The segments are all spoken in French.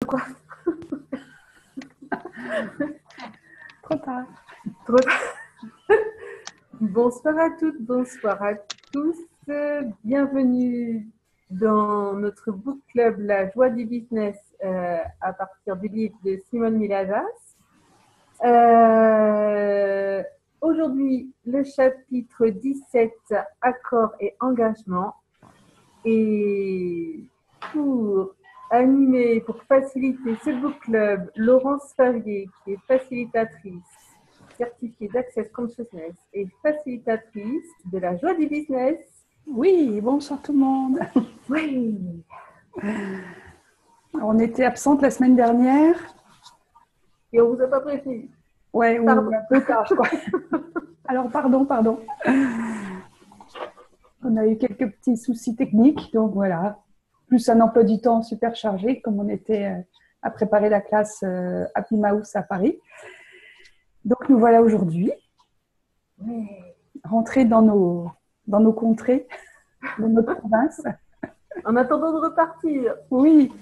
Quoi? Trop tard. Trop tard. Bonsoir à toutes, bonsoir à tous. Bienvenue dans notre book club La joie du business à partir du livre de Simone Milasas. Aujourd'hui, le chapitre 17, accords et engagement. Et pour animer, pour faciliter ce book club, Laurence Favier, qui est facilitatrice certifiée d'Access Consciousness et facilitatrice de la joie du business. Oui, bonsoir tout le monde. Oui. On était absente la semaine dernière. Et on vous a pas prévenu. Ouais, ou un peu tard, quoi. Alors, pardon. On a eu quelques petits soucis techniques, donc voilà. Plus un emploi du temps super chargé, comme on était à préparer la classe Happy Mouse à Paris. Donc, nous voilà aujourd'hui, rentrés dans nos contrées, dans notre province. En attendant de repartir. Oui.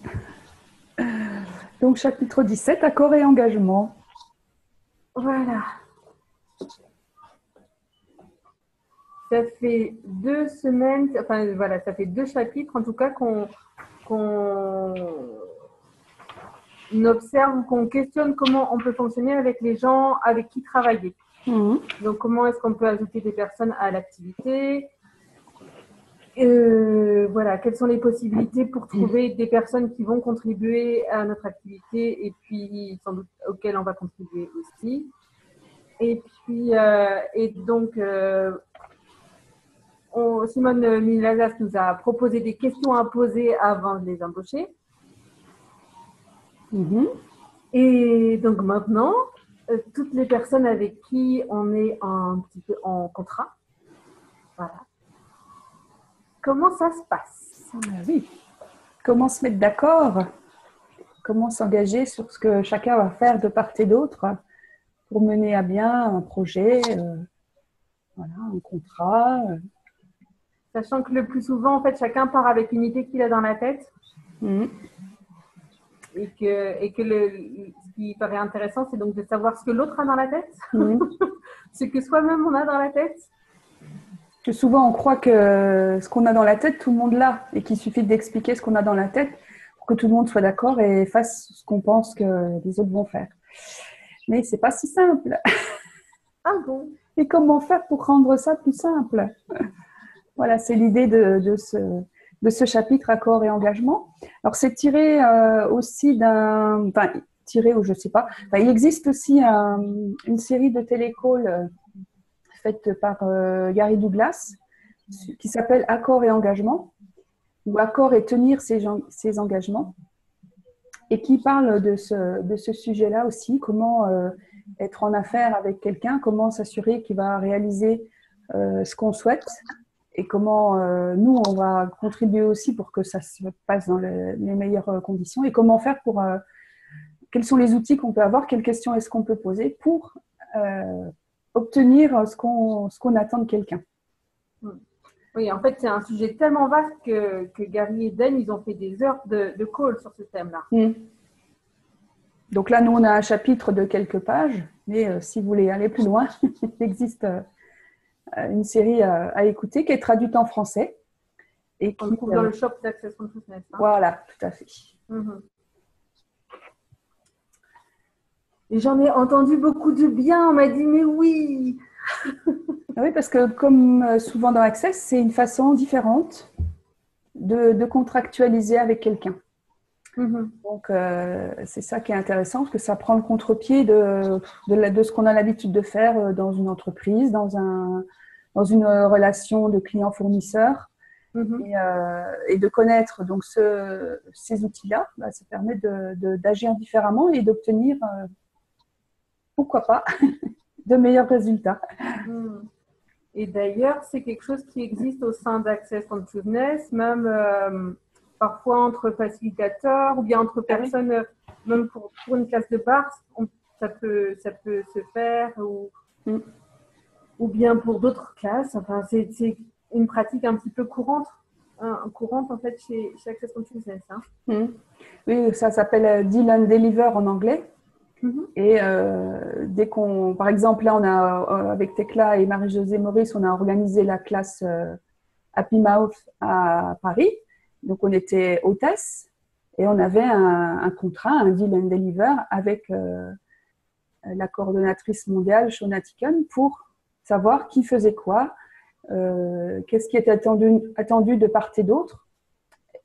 Donc, chapitre 17, accords et engagement. Voilà. Ça fait 2 semaines, enfin voilà, ça fait 2 chapitres en tout cas qu'on observe, qu'on questionne comment on peut fonctionner avec les gens avec qui travailler. Donc comment est-ce qu'on peut ajouter des personnes à l'activité, voilà, quelles sont les possibilités pour trouver des personnes qui vont contribuer à notre activité et puis sans doute auxquelles on va contribuer aussi. Et puis, Simone Milasas nous a proposé des questions à poser avant de les embaucher. Et donc maintenant, toutes les personnes avec qui on est un petit peu en contrat, voilà. Comment ça se passe? Oui. Comment se mettre d'accord? Comment s'engager sur ce que chacun va faire de part et d'autre pour mener à bien un projet, voilà, un contrat. Sachant que le plus souvent, en fait, chacun part avec une idée qu'il a dans la tête. Et que ce qui paraît intéressant, c'est donc de savoir ce que l'autre a dans la tête, ce que soi-même on a dans la tête. Que souvent on croit que ce qu'on a dans la tête, tout le monde l'a, et qu'il suffit d'expliquer ce qu'on a dans la tête pour que tout le monde soit d'accord et fasse ce qu'on pense que les autres vont faire. Mais c'est pas si simple. Ah bon? Et comment faire pour rendre ça plus simple? Voilà, c'est l'idée de ce chapitre accords et engagement. Alors c'est tiré aussi d'un, enfin tiré ou je sais pas. Enfin, il existe aussi une série de télécalls faite par Gary Douglas qui s'appelle Accords et engagement ou Accords et tenir ses engagements et qui parle de ce sujet-là aussi, comment être en affaires avec quelqu'un, comment s'assurer qu'il va réaliser ce qu'on souhaite et comment nous, on va contribuer aussi pour que ça se passe dans les meilleures conditions et comment faire pour... quels sont les outils qu'on peut avoir, quelles questions est-ce qu'on peut poser pour obtenir ce qu'on attend de quelqu'un. Oui, en fait, c'est un sujet tellement vaste que Gary et Dan, ils ont fait des heures de call sur ce thème-là. Donc là, nous, on a un chapitre de quelques pages, mais si vous voulez aller plus loin, il existe... une série à écouter qui est traduite en français. Et on le trouve dans le shop d'Access Consciousness. Voilà, tout à fait. Et j'en ai entendu beaucoup de bien, on m'a dit mais oui. Oui, parce que comme souvent dans Access, c'est une façon différente de contractualiser avec quelqu'un. Donc, c'est ça qui est intéressant, parce que ça prend le contre-pied de ce qu'on a l'habitude de faire dans une entreprise, dans une relation de client-fournisseur. Et de connaître donc ces outils-là, ça permet d'agir différemment et d'obtenir, pourquoi pas, de meilleurs résultats. Et d'ailleurs, c'est quelque chose qui existe au sein d'Access Consciousness, même parfois entre facilitateurs ou bien entre personnes, même pour une classe de bar, ça peut se faire ou bien pour d'autres classes. Enfin, c'est une pratique un petit peu courante. courante en fait chez Access Consciousness. Hein. Oui, ça s'appelle Deal and Deliver en anglais. Et dès qu'on, par exemple, là, on a avec Tekla et Marie-Josée Maurice, on a organisé la classe Happy Mouth à Paris. Donc, on était hôtesse et on avait un contrat, un Deal and Deliver avec la coordonnatrice mondiale, Shona Tiken, pour savoir qui faisait quoi, qu'est-ce qui était attendu de part et d'autre,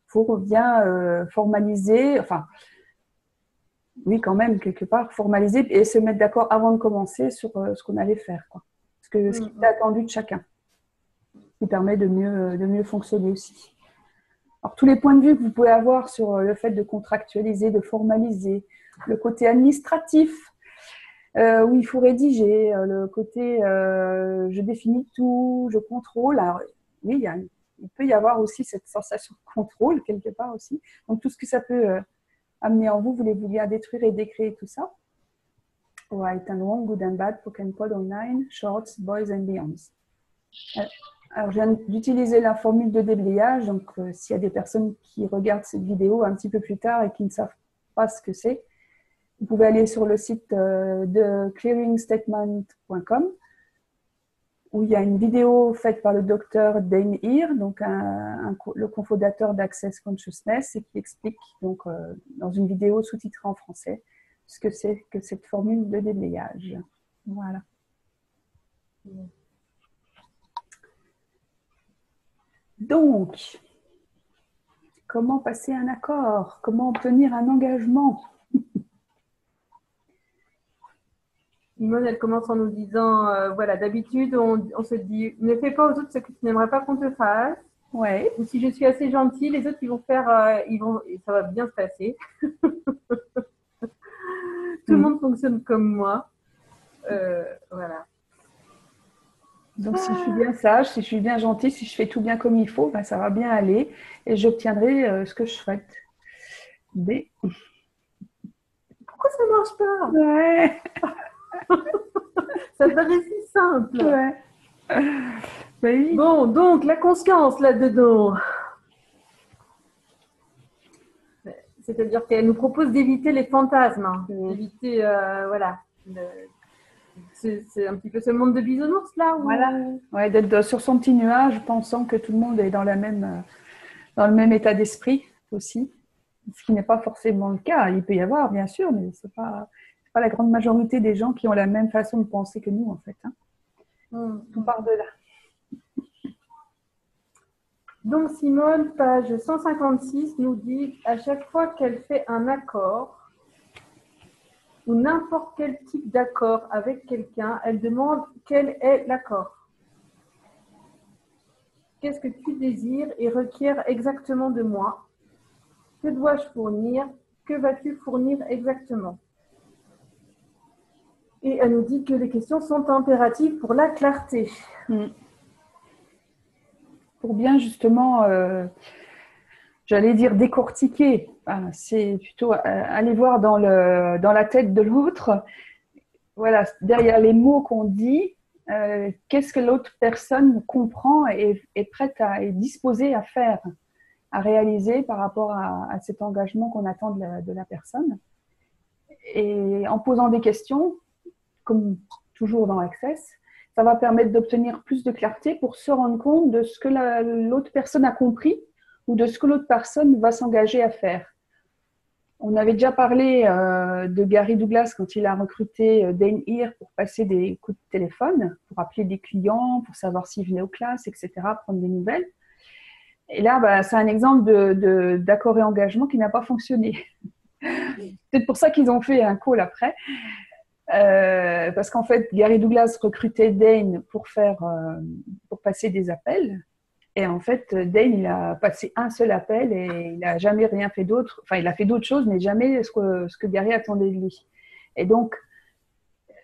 pour bien formaliser, enfin, oui, quand même, quelque part, formaliser et se mettre d'accord avant de commencer sur ce qu'on allait faire, quoi. Ce qui était attendu de chacun, qui permet de mieux fonctionner aussi. Alors, tous les points de vue que vous pouvez avoir sur le fait de contractualiser, de formaliser, le côté administratif, où il faut rédiger, le côté je définis tout, je contrôle. Alors, oui, il peut y avoir aussi cette sensation de contrôle, quelque part aussi. Donc, tout ce que ça peut amener en vous, voulez-vous bien détruire et décréer tout ça. Right and wrong, good and bad, poke and pod online, shorts, boys and beyonds. Alors, je viens d'utiliser la formule de déblayage. Donc, s'il y a des personnes qui regardent cette vidéo un petit peu plus tard et qui ne savent pas ce que c'est, vous pouvez aller sur le site de clearingstatement.com où il y a une vidéo faite par le docteur Dane Heer, donc le cofondateur d'Access Consciousness, et qui explique donc, dans une vidéo sous-titrée en français ce que c'est que cette formule de déblayage. Voilà. Donc, comment passer un accord? Comment obtenir un engagement? Simone, elle commence en nous disant, voilà, d'habitude, on se dit, ne fais pas aux autres ce que tu n'aimerais pas qu'on te fasse. Ouais. Ou si je suis assez gentille, les autres, ils vont faire, et ça va bien se passer. Tout le monde fonctionne comme moi. Voilà. Donc, si je suis bien sage, si je suis bien gentille, si je fais tout bien comme il faut, ben, ça va bien aller et j'obtiendrai ce que je souhaite. Mais... Pourquoi ça ne marche pas? Ouais. Ça paraît si simple. Ouais. Ben oui. Bon, donc, la conscience là-dedans. C'est-à-dire qu'elle nous propose d'éviter les fantasmes, hein, d'éviter, voilà, c'est un petit peu ce monde de bisounours là. Voilà, ouais, d'être sur son petit nuage, pensant que tout le monde est dans le même état d'esprit aussi, ce qui n'est pas forcément le cas. Il peut y avoir, bien sûr, mais c'est pas la grande majorité des gens qui ont la même façon de penser que nous, en fait. Hein. On part de là. Donc Simone, page 156, nous dit à chaque fois qu'elle fait un accord ou n'importe quel type d'accord avec quelqu'un, elle demande quel est l'accord. Qu'est-ce que tu désires et requiers exactement de moi? Que dois-je fournir? Que vas-tu fournir exactement? Et elle nous dit que les questions sont impératives pour la clarté. Pour bien justement, j'allais dire décortiquer, c'est plutôt aller voir dans la tête de l'autre, voilà, derrière les mots qu'on dit, qu'est-ce que l'autre personne comprend et est prête est disposée à faire, à réaliser par rapport à cet engagement qu'on attend de la personne. Et en posant des questions, comme toujours dans Access, ça va permettre d'obtenir plus de clarté pour se rendre compte de ce que l'autre personne a compris ou de ce que l'autre personne va s'engager à faire. On avait déjà parlé de Gary Douglas quand il a recruté Dane Heer pour passer des coups de téléphone, pour appeler des clients, pour savoir s'ils venaient aux classes, etc., prendre des nouvelles. Et là, c'est un exemple d'accord et engagement qui n'a pas fonctionné. C'est peut-être pour ça qu'ils ont fait un call après. Parce qu'en fait, Gary Douglas recrutait Dane pour passer des appels. Et en fait, Dane, il a passé un seul appel et il n'a jamais rien fait d'autre. Enfin, il a fait d'autres choses, mais jamais ce que Gary attendait de lui. Et donc,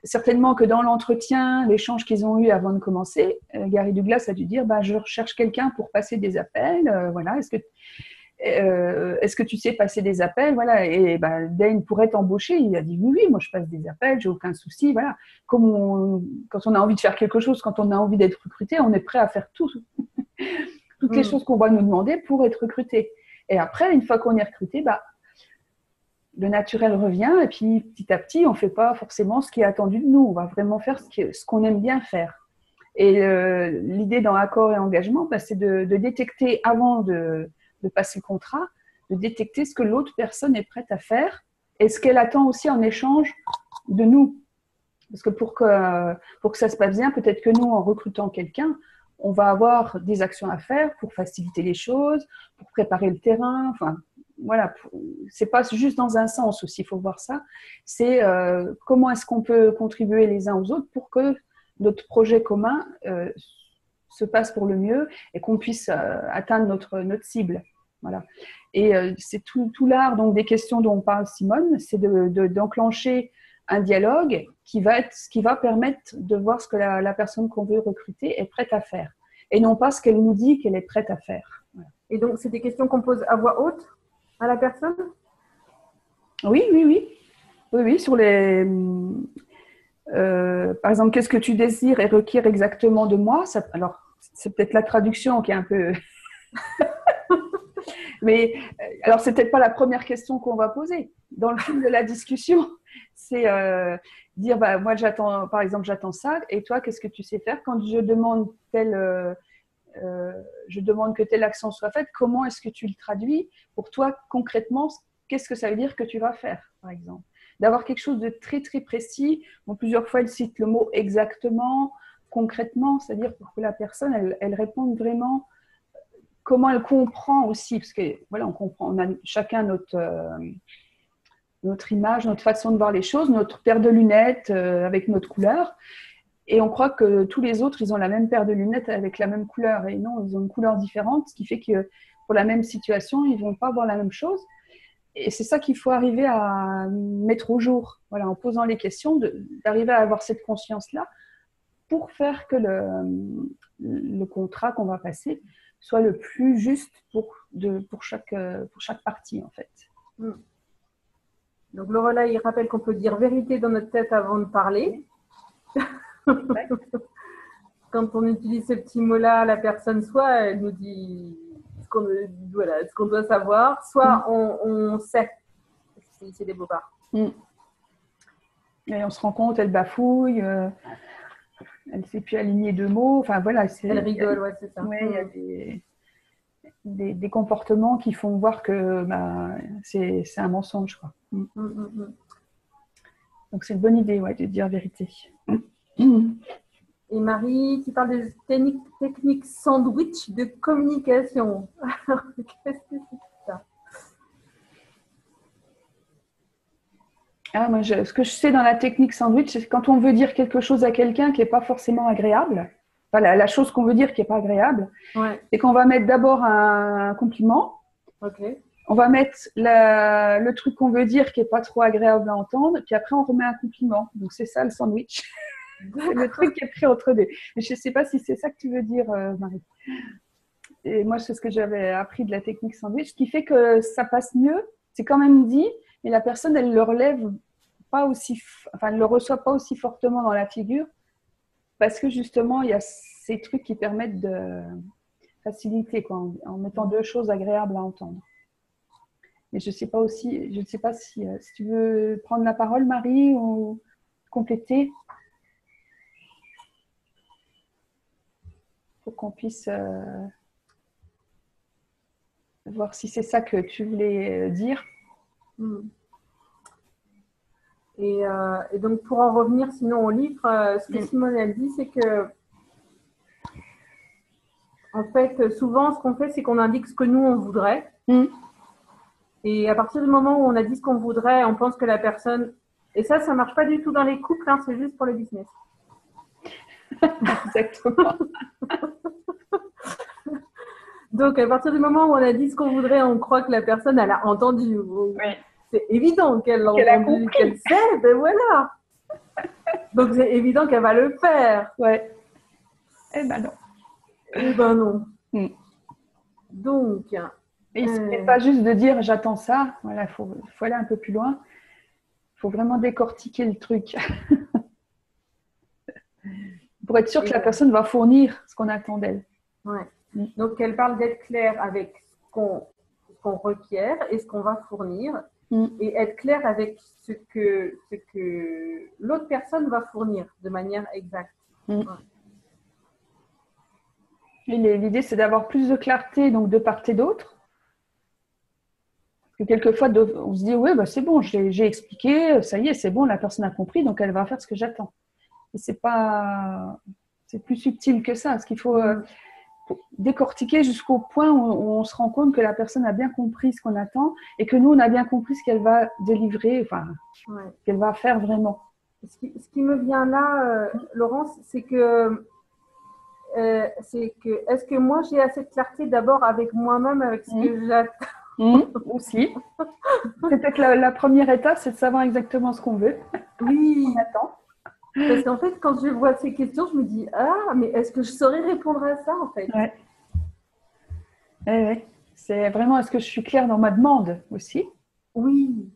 certainement que dans l'entretien, l'échange qu'ils ont eu avant de commencer, Gary Douglas a dû dire je recherche quelqu'un pour passer des appels. Voilà, est-ce que tu sais passer des appels? Voilà. Et Dane pourrait t'embaucher. Il a dit oui, moi je passe des appels, j'ai aucun souci. Voilà. Quand on a envie de faire quelque chose, quand on a envie d'être recruté, on est prêt à faire tout. toutes les choses qu'on va nous demander pour être recruté. Et après, une fois qu'on est recruté, le naturel revient et puis petit à petit, on ne fait pas forcément ce qui est attendu de nous. On va vraiment faire ce qu'on aime bien faire. Et l'idée dans accord et engagement, c'est de détecter avant de passer le contrat, de détecter ce que l'autre personne est prête à faire et ce qu'elle attend aussi en échange de nous. Parce que pour que ça se passe bien, peut-être que nous, en recrutant quelqu'un, on va avoir des actions à faire pour faciliter les choses, pour préparer le terrain. Enfin, voilà, c'est pas juste dans un sens aussi, il faut voir ça. C'est comment est-ce qu'on peut contribuer les uns aux autres pour que notre projet commun se passe pour le mieux et qu'on puisse atteindre notre cible. Voilà. Et c'est tout l'art donc des questions dont parle Simone, c'est d'enclencher un dialogue qui va permettre de voir ce que la personne qu'on veut recruter est prête à faire et non pas ce qu'elle nous dit qu'elle est prête à faire. Voilà. Et donc, c'est des questions qu'on pose à voix haute à la personne? Oui, sur les... par exemple, qu'est-ce que tu désires et requiert exactement de moi? Alors, c'est peut-être la traduction qui est un peu... Mais alors, c'est peut-être pas la première question qu'on va poser. Dans le fil de la discussion, c'est dire, moi, par exemple, j'attends ça. Et toi, qu'est-ce que tu sais faire? Quand je demande que telle action soit faite, comment est-ce que tu le traduis? Pour toi, concrètement, qu'est-ce que ça veut dire que tu vas faire, par exemple? D'avoir quelque chose de très, très précis. Bon, plusieurs fois, elle cite le mot exactement, concrètement, c'est-à-dire pour que la personne, elle réponde vraiment comment elle comprend aussi, parce que voilà, on comprend, on a chacun notre image, notre façon de voir les choses, notre paire de lunettes avec notre couleur, et on croit que tous les autres, ils ont la même paire de lunettes avec la même couleur, et non, ils ont une couleur différente, ce qui fait que pour la même situation, ils vont pas voir la même chose. Et c'est ça qu'il faut arriver à mettre au jour, voilà, en posant les questions, d'arriver à avoir cette conscience-là pour faire que le contrat qu'on va passer soit le plus juste pour chaque partie, en fait. Donc, Lorelai, il rappelle qu'on peut dire vérité dans notre tête avant de parler. Quand on utilise ce petit mot-là, la personne, soit elle nous dit ce qu'on doit savoir, soit on sait. C'est des bobards. Et on se rend compte, elle bafouille, elle ne sait plus aligner deux mots. Enfin, voilà, elle rigole, ouais, c'est ça. Ouais, il y a des comportements qui font voir que c'est un mensonge, quoi. Donc, c'est une bonne idée, ouais, de dire vérité. Et Marie, tu parles des techniques sandwich de communication. Qu'est-ce que c'est ça? Moi, ce que je sais dans la technique sandwich, c'est quand on veut dire quelque chose à quelqu'un qui n'est pas forcément agréable, enfin, la chose qu'on veut dire qui n'est pas agréable, c'est qu'on va mettre d'abord un compliment. On va mettre le truc qu'on veut dire qui n'est pas trop agréable à entendre, puis après on remet un compliment. Donc c'est ça le sandwich. C'est le truc qui est pris entre deux. Mais je ne sais pas si c'est ça que tu veux dire, Marie. Et moi, c'est ce que j'avais appris de la technique sandwich. Ce qui fait que ça passe mieux, c'est quand même dit, mais la personne, elle le relève pas aussi, enfin, elle le reçoit pas aussi fortement dans la figure, parce que justement, il y a ces trucs qui permettent de faciliter, quoi, en mettant deux choses agréables à entendre. Mais je ne sais pas si tu veux prendre la parole, Marie, ou compléter pour qu'on puisse voir si c'est ça que tu voulais dire. Et donc, pour en revenir sinon au livre, ce que Simone a dit, c'est que en fait, souvent, ce qu'on fait, c'est qu'on indique ce que nous, on voudrait. Et à partir du moment où on a dit ce qu'on voudrait, on pense que la personne... Et ça ne marche pas du tout dans les couples, hein, c'est juste pour le business. Exactement. Donc, à partir du moment où on a dit ce qu'on voudrait, on croit que la personne, elle a entendu. C'est évident qu'elle l'a entendu, qu'elle sait, ben voilà. Donc, c'est évident qu'elle va le faire. Ouais. Eh ben non. Eh ben non. Donc... Et ce n'est pas juste de dire j'attends ça, voilà, faut aller un peu plus loin. Il faut vraiment décortiquer le truc. Pour être sûr que la personne va fournir ce qu'on attend d'elle. Ouais. Donc, elle parle d'être clair avec ce qu'on requiert et ce qu'on va fournir, et être clair avec ce que l'autre personne va fournir de manière exacte. Ouais. Et l'idée, c'est d'avoir plus de clarté donc de part et d'autre. Parce que quelquefois, on se dit, oui, bah, c'est bon, j'ai expliqué, ça y est, c'est bon, la personne a compris, donc elle va faire ce que j'attends. Et c'est plus subtil que ça. Parce qu'il faut décortiquer jusqu'au point où on se rend compte que la personne a bien compris ce qu'on attend et que nous, on a bien compris ce qu'elle va délivrer, enfin, qu'elle va faire vraiment. Ce qui me vient là, Laurence, c'est que est-ce que moi j'ai assez de clarté d'abord avec moi-même, avec ce que j'attends aussi. C'est peut-être la première étape, c'est de savoir exactement ce qu'on veut. Oui. On attend. Parce qu'en fait, quand je vois ces questions, je me dis mais est-ce que je saurais répondre à ça en fait? Ouais. C'est vraiment, est-ce que je suis claire dans ma demande aussi? Oui.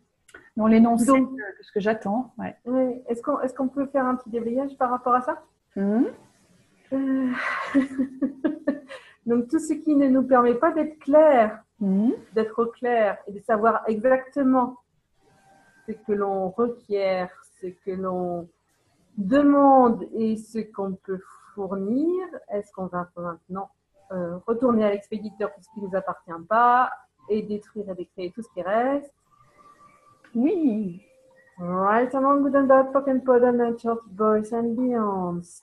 Dans l'énoncé de ce que j'attends. Ouais. Ouais. Est-ce qu'on peut faire un petit débrayage par rapport à ça? Donc, tout ce qui ne nous permet pas d'être clair, d'être clair et de savoir exactement ce que l'on requiert, ce que l'on demande et ce qu'on peut fournir, est-ce qu'on va maintenant retourner à l'expéditeur pour ce qui ne nous appartient pas et détruire et décréer tout ce qui reste? Oui. Right along with that pocket pod and night short boys and beyonds.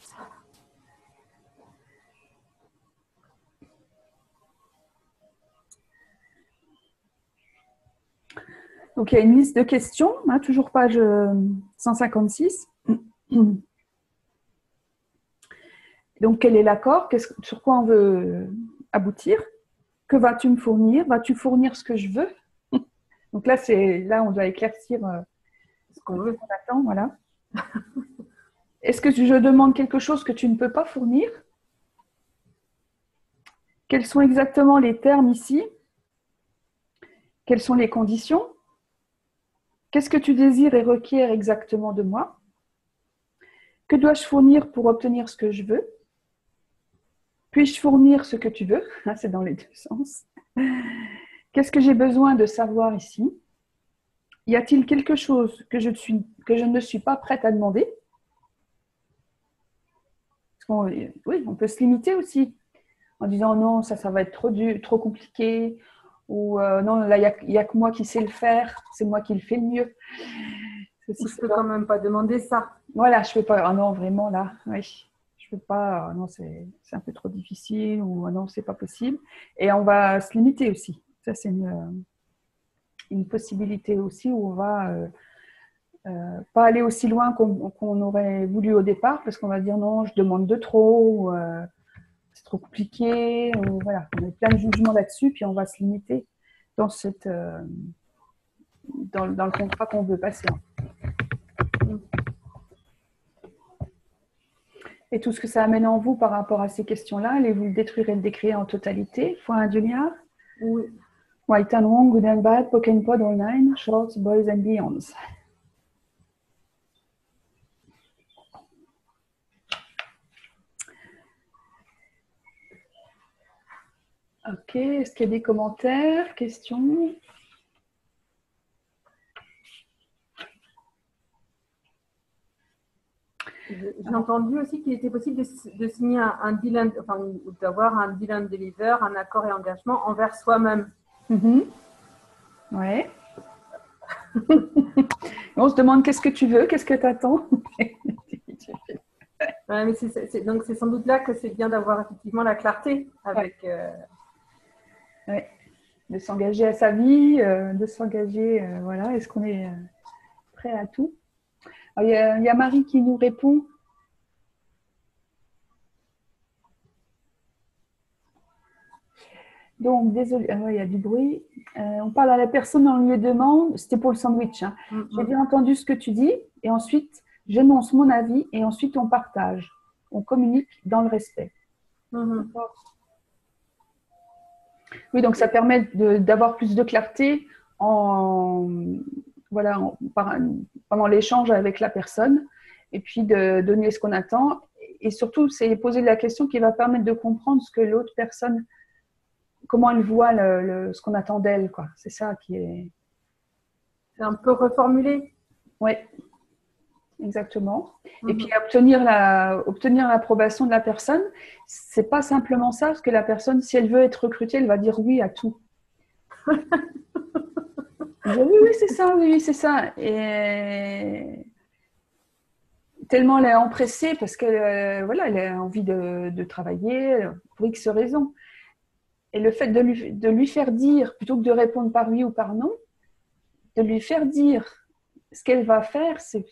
Donc, il y a une liste de questions, toujours page 156. Donc, quel est l'accord? Sur quoi on veut aboutir? Que vas-tu me fournir? Vas-tu fournir ce que je veux? Donc là, on doit éclaircir ce qu'on veut. On attend, voilà. Est-ce que je demande quelque chose que tu ne peux pas fournir? Quels sont exactement les termes ici? Quelles sont les conditions? Qu'est-ce que tu désires et requiers exactement de moi? Que dois-je fournir pour obtenir ce que je veux? Puis-je fournir ce que tu veux? C'est dans les deux sens. Qu'est-ce que j'ai besoin de savoir ici? Y a-t-il quelque chose que je ne suis pas prête à demander? Oui, on peut se limiter aussi en disant non, ça va être trop compliqué, ou non, là, il n'y a que moi qui sais le faire, c'est moi qui le fais le mieux. Je ne peux quand même pas demander ça. Voilà, je ne peux pas. Ah non, vraiment, là, oui. Je ne peux pas. Non, c'est un peu trop difficile, ou non, ce n'est pas possible. Et on va se limiter aussi. Ça, c'est une possibilité aussi où on va pas aller aussi loin qu'on aurait voulu au départ, parce qu'on va dire non, je demande de trop, ou, c'est trop compliqué, ou, voilà, on a plein de jugements là-dessus, puis on va se limiter dans le contrat qu'on veut passer. Et tout ce que ça amène en vous par rapport à ces questions-là, allez-vous le détruire et le décrire en totalité? Fois un Julia? Oui. Right and wrong, good and bad, poke and pod online, shorts, boys and beyonds. Ok, est-ce qu'il y a des commentaires, questions? J'ai entendu aussi qu'il était possible de signer un deal, enfin, d'avoir un deal and deliver, un accord et engagement envers soi-même. Ouais. On se demande qu'est-ce que tu veux, qu'est-ce que tu attends. Ouais, mais donc c'est sans doute là que c'est bien d'avoir effectivement la clarté avec. Ouais. De s'engager à sa vie, de s'engager, voilà. Est-ce qu'on est prêt à tout? Il y a Marie qui nous répond. Donc, désolé, il y a du bruit. On parle à la personne, on lui demande, c'était pour le sandwich. Hein. J'ai bien entendu ce que tu dis, et ensuite, j'énonce mon avis, et ensuite, on partage. On communique dans le respect. Oui, donc ça permet d'avoir plus de clarté pendant l'échange avec la personne, et puis de donner ce qu'on attend, et surtout, c'est poser la question qui va permettre de comprendre ce que l'autre personne, comment elle voit ce qu'on attend d'elle, quoi. C'est ça qui est... C'est un peu reformulé. Oui, exactement. Et puis, obtenir l'approbation de la personne, c'est pas simplement ça, parce que la personne, si elle veut être recrutée, elle va dire oui à tout. Dire, oui, c'est ça, oui, c'est ça. Et tellement elle est empressée parce qu'elle voilà, elle a envie de travailler pour X raisons. Et le fait de lui faire dire, plutôt que de répondre par oui ou par non, de lui faire dire ce qu'elle va faire, c'est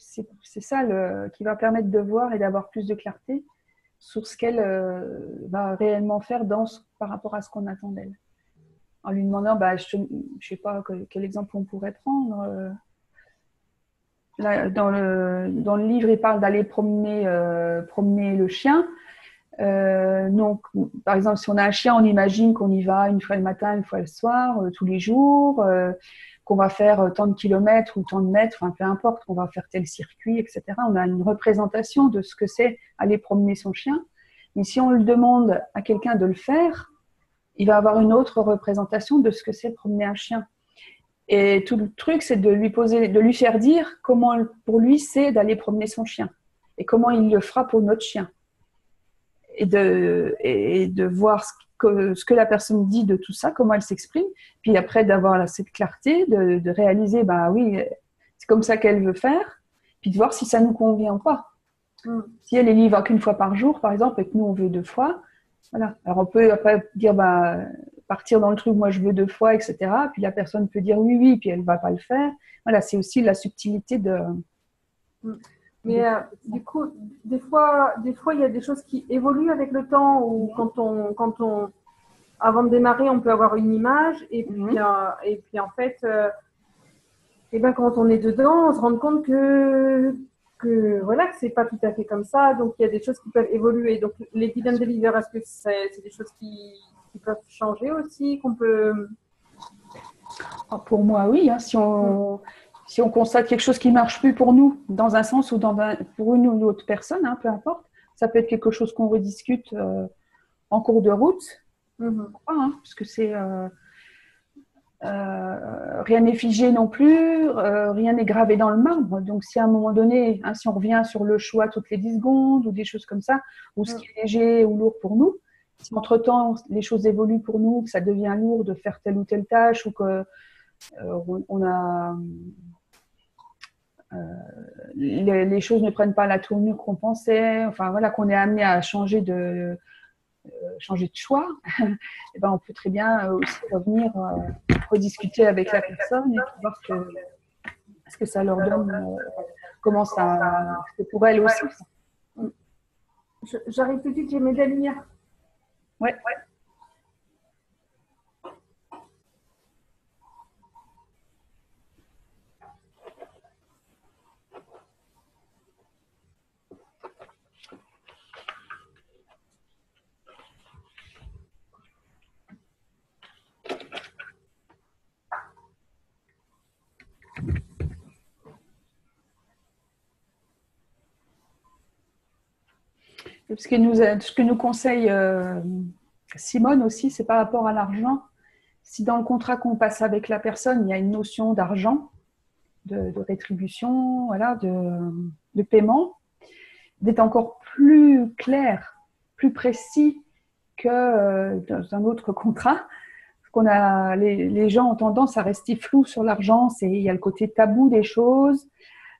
ça qui va permettre de voir et d'avoir plus de clarté sur ce qu'elle va réellement faire par rapport à ce qu'on attend d'elle. En lui demandant, je ne sais pas quel exemple on pourrait prendre. Là, dans le livre, il parle d'aller promener le chien. Donc, par exemple, si on a un chien, on imagine qu'on y va une fois le matin, une fois le soir, tous les jours, qu'on va faire tant de kilomètres ou tant de mètres, enfin, peu importe, qu'on va faire tel circuit, etc. On a une représentation de ce que c'est aller promener son chien. Mais si on le demande à quelqu'un de le faire, il va avoir une autre représentation de ce que c'est promener un chien. Et tout le truc, c'est de lui faire dire comment pour lui c'est d'aller promener son chien et comment il le fera pour notre chien. Et de voir ce que la personne dit de tout ça, comment elle s'exprime, puis après d'avoir cette clarté, de réaliser, oui, c'est comme ça qu'elle veut faire, puis de voir si ça nous convient ou pas. Si elle y va qu'une fois par jour, par exemple, et que nous on veut 2 fois, voilà. Alors on peut après dire, partir dans le truc, moi je veux 2 fois, etc. Puis la personne peut dire oui, puis elle va pas le faire. Voilà, c'est aussi la subtilité de... Mais du coup, des fois, il y a des choses qui évoluent avec le temps, ou avant de démarrer, on peut avoir une image, et puis en fait, quand on est dedans, on se rend compte que voilà, que c'est pas tout à fait comme ça. Donc il y a des choses qui peuvent évoluer. Donc les guide and deliver, est-ce que c'est des choses qui peuvent changer aussi, qu'on peut... Pour moi, oui. Hein, si on constate quelque chose qui ne marche plus pour nous, dans un sens ou pour une ou une autre personne, hein, peu importe, ça peut être quelque chose qu'on rediscute en cours de route. Parce que c'est... rien n'est figé non plus, rien n'est gravé dans le marbre. Donc, si à un moment donné, si on revient sur le choix toutes les 10 secondes ou des choses comme ça, ou ce qui est léger ou lourd pour nous, si entre-temps les choses évoluent pour nous, que ça devient lourd de faire telle ou telle tâche, ou que les choses ne prennent pas la tournure qu'on pensait, enfin voilà, qu'on est amené à changer de choix, et on peut très bien aussi revenir rediscuter avec la personne et voir ce que ça leur donne, comment ça, c'est pour elle aussi. J'arrive tout de suite, j'ai mes la lumière. Ouais. Ce que nous conseille Simone aussi, c'est par rapport à l'argent. Si dans le contrat qu'on passe avec la personne, il y a une notion d'argent, de rétribution, voilà, de paiement, d'être encore plus clair, plus précis que dans un autre contrat. Les gens ont tendance à rester flous sur l'argent. Il y a le côté tabou des choses.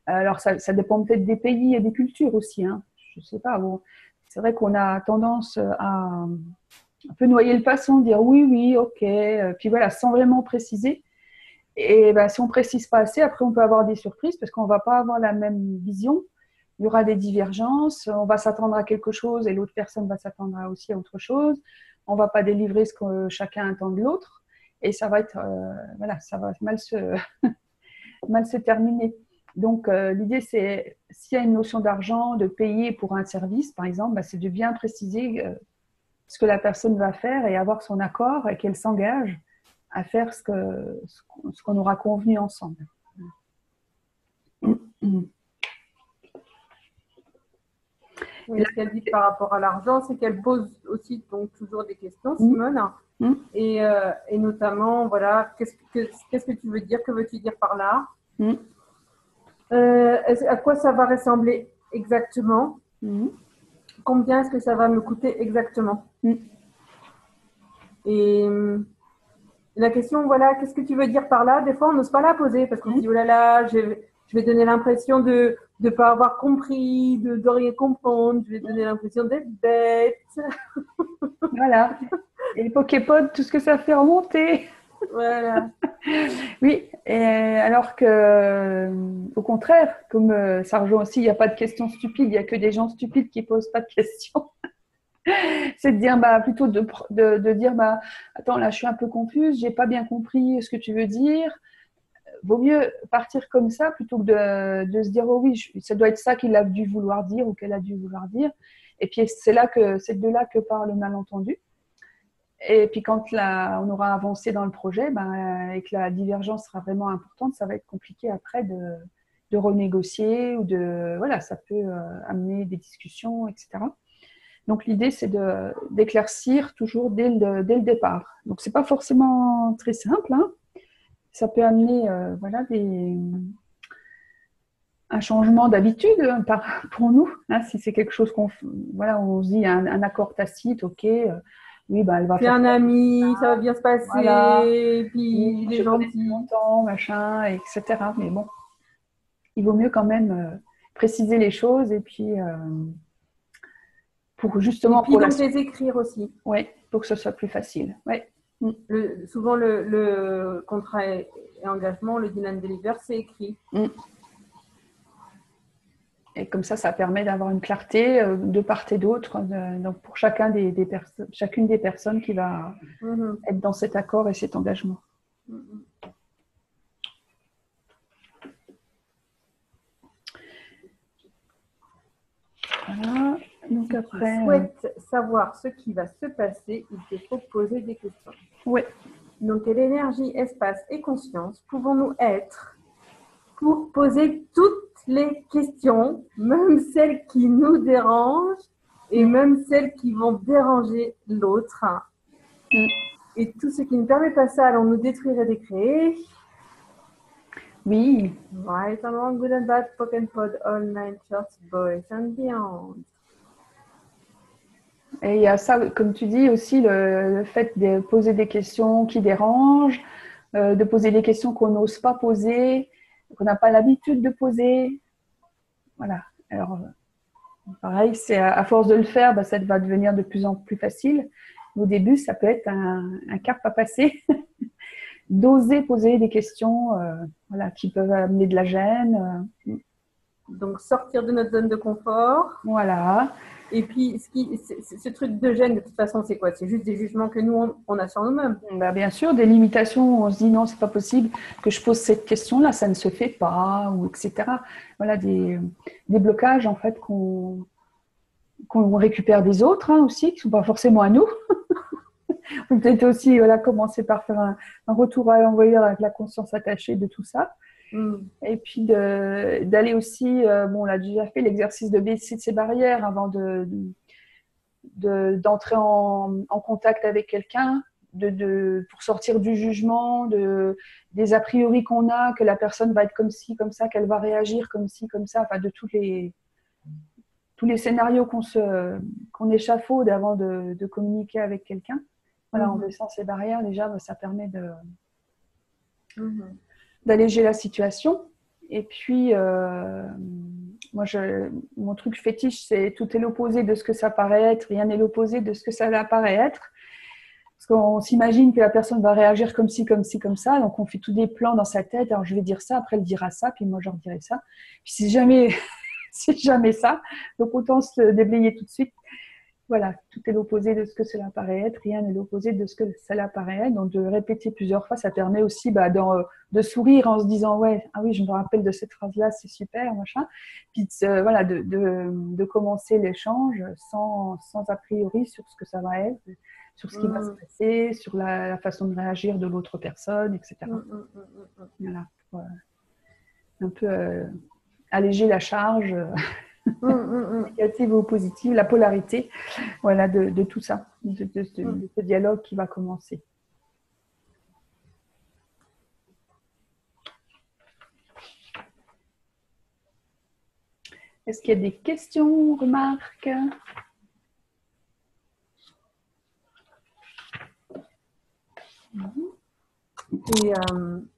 Alors, ça dépend peut-être des pays et des cultures aussi. Hein. Je ne sais pas. Bon, c'est vrai qu'on a tendance à un peu noyer le poisson, dire oui, ok, puis voilà, sans vraiment préciser. Et si on ne précise pas assez, après, on peut avoir des surprises parce qu'on ne va pas avoir la même vision. Il y aura des divergences. On va s'attendre à quelque chose et l'autre personne va s'attendre aussi à autre chose. On ne va pas délivrer ce que chacun attend de l'autre. Et ça va être, ça va mal se terminer. Donc, l'idée, c'est, s'il y a une notion d'argent, de payer pour un service, par exemple, c'est de bien préciser ce que la personne va faire et avoir son accord et qu'elle s'engage à faire ce qu'on aura convenu ensemble. Oui, ce qu'elle dit par rapport à l'argent, c'est qu'elle pose aussi donc toujours des questions, Simone. Et notamment, voilà, qu'est-ce que tu veux dire? Que veux-tu dire par là? À quoi ça va ressembler exactement? Combien est-ce que ça va me coûter exactement? Et la question, voilà, qu'est-ce que tu veux dire par là? Des fois, on n'ose pas la poser parce qu'on se dit, oh là là, je vais donner l'impression de ne pas avoir compris, de rien comprendre, je vais donner l'impression d'être bête. Voilà. Et les Poképods, tout ce que ça fait remonter. Voilà. Oui, et alors que, au contraire, comme ça rejoint aussi, il n'y a pas de questions stupides, il n'y a que des gens stupides qui ne posent pas de questions. C'est de dire, plutôt de dire, attends, là, je suis un peu confuse, j'ai pas bien compris ce que tu veux dire. Vaut mieux partir comme ça plutôt que de se dire, oh oui, ça doit être ça qu'il a dû vouloir dire ou qu'elle a dû vouloir dire. Et puis, c'est de là que part le malentendu. Et puis, quand on aura avancé dans le projet et que la divergence sera vraiment importante, ça va être compliqué après de renégocier ou voilà, ça peut amener des discussions, etc. Donc, l'idée, c'est d'éclaircir toujours dès le départ. Donc, c'est pas forcément très simple, hein. Ça peut amener un changement d'habitude pour nous. Hein, si c'est quelque chose on se dit un accord tacite, ok, oui, elle va c'est faire un ami, ça va bien se passer, voilà. et puis il est gentil. Longtemps, machin, etc. Mais bon, il vaut mieux quand même préciser les choses et puis pour justement et puis donc les écrire aussi. Oui, pour que ce soit plus facile. Ouais. Souvent le contrat et engagement, le deal and deliver, c'est écrit. Et comme ça permet d'avoir une clarté de part et d'autre, donc pour chacune des personnes qui va être dans cet accord et cet engagement. Voilà. Donc après, si tu souhaites savoir ce qui va se passer, il te faut poser des questions. Oui. Donc, l'énergie, espace et conscience, pouvons-nous être pour poser toutes les questions, même celles qui nous dérangent et même celles qui vont déranger l'autre. Et tout ce qui ne permet pas ça, allons nous détruire et décréer. Oui. Right and wrong, good and bad, poke and pod, all nine shorts, boys and beyond. Et il y a ça, comme tu dis aussi, le fait de poser des questions qui dérangent, de poser des questions qu'on n'ose pas poser, qu'on n'a pas l'habitude de poser. Voilà. Alors, pareil, c'est à force de le faire, ça va devenir de plus en plus facile. Au début, ça peut être un cap à passer. D'oser poser des questions qui peuvent amener de la gêne. Donc, sortir de notre zone de confort. Voilà. Et puis, ce truc de gêne, de toute façon, c'est quoi? C'est juste des jugements que nous, on a sur nous-mêmes. Bien sûr, des limitations où on se dit non, c'est pas possible que je pose cette question-là, ça ne se fait pas, ou etc. Voilà, des blocages, en fait, qu'on récupère des autres aussi, qui ne sont pas forcément à nous. On peut peut-être aussi commencer par faire un retour à l'envoyeur avec la conscience attachée de tout ça. Et puis d'aller aussi, on l'a déjà fait, l'exercice de baisser de ses barrières avant d'entrer en contact avec quelqu'un, pour sortir du jugement, des a priori qu'on a, que la personne va être comme ci, comme ça, qu'elle va réagir comme ci, comme ça, enfin de tous les scénarios qu'on échafaude avant de communiquer avec quelqu'un. Voilà, en baissant ses barrières, déjà, ça permet d'alléger la situation. Et puis, moi, mon truc fétiche, c'est tout est l'opposé de ce que ça paraît être, rien n'est l'opposé de ce que ça apparaît être. Parce qu'on s'imagine que la personne va réagir comme ci, comme ci, comme ça. Donc, on fait tous des plans dans sa tête. Alors, je vais dire ça, après, elle dira ça, puis moi, je redirai ça. Puis, c'est jamais ça. Donc, autant se déblayer tout de suite. Voilà, tout est l'opposé de ce que cela paraît être, rien n'est l'opposé de ce que cela paraît être. Donc, de répéter plusieurs fois, ça permet aussi de sourire en se disant « Ouais, ah oui, je me rappelle de cette phrase-là, c'est super, machin. » Puis, de commencer l'échange sans a priori sur ce que ça va être, sur ce qui va se passer, sur la façon de réagir de l'autre personne, etc. Voilà, pour un peu alléger la charge négative ou positive, la polarité, voilà, de tout ça, de ce dialogue qui va commencer. Est-ce qu'il y a des questions, remarques?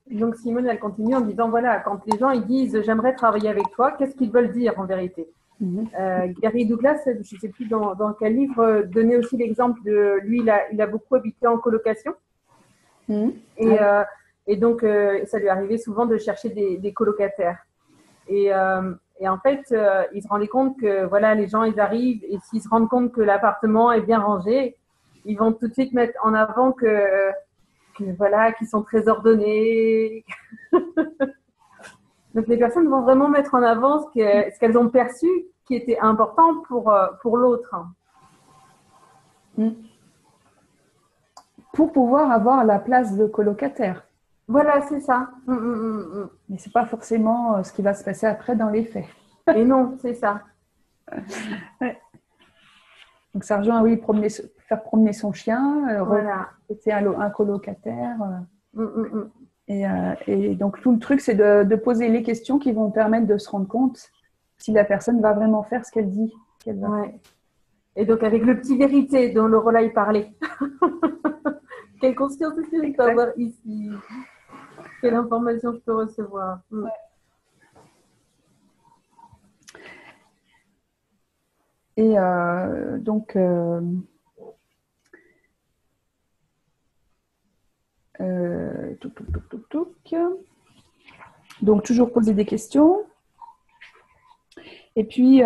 Et donc Simone, elle continue en disant, voilà, quand les gens ils disent « j'aimerais travailler avec toi », qu'est-ce qu'ils veulent dire en vérité? Gary Douglas, je ne sais plus dans quel livre, donnait aussi l'exemple de lui, il a beaucoup habité en colocation. Et donc, ça lui arrivait souvent de chercher des colocataires. Et en fait, il se rendait compte que voilà, les gens, ils arrivent et s'ils se rendent compte que l'appartement est bien rangé, ils vont tout de suite mettre en avant que voilà, qu'ils sont très ordonnés. Donc, les personnes vont vraiment mettre en avant ce qu'elles ont perçu qui était important pour l'autre. Pour pouvoir avoir la place de colocataire. Voilà, c'est ça. Mais ce n'est pas forcément ce qui va se passer après dans les faits. Et non, c'est ça. Ouais. Donc, ça rejoint, oui, faire promener son chien, voilà. c'est un colocataire. Et donc, tout le truc, c'est de poser les questions qui vont permettre de se rendre compte si la personne va vraiment faire ce qu'elle dit qu'elle va faire. Et donc, avec le petit vérité dont Laura y parlait. Quelle conscience est-ce que je peux avoir ici? Quelle information je peux recevoir? Et donc, donc, toujours poser des questions. Et puis,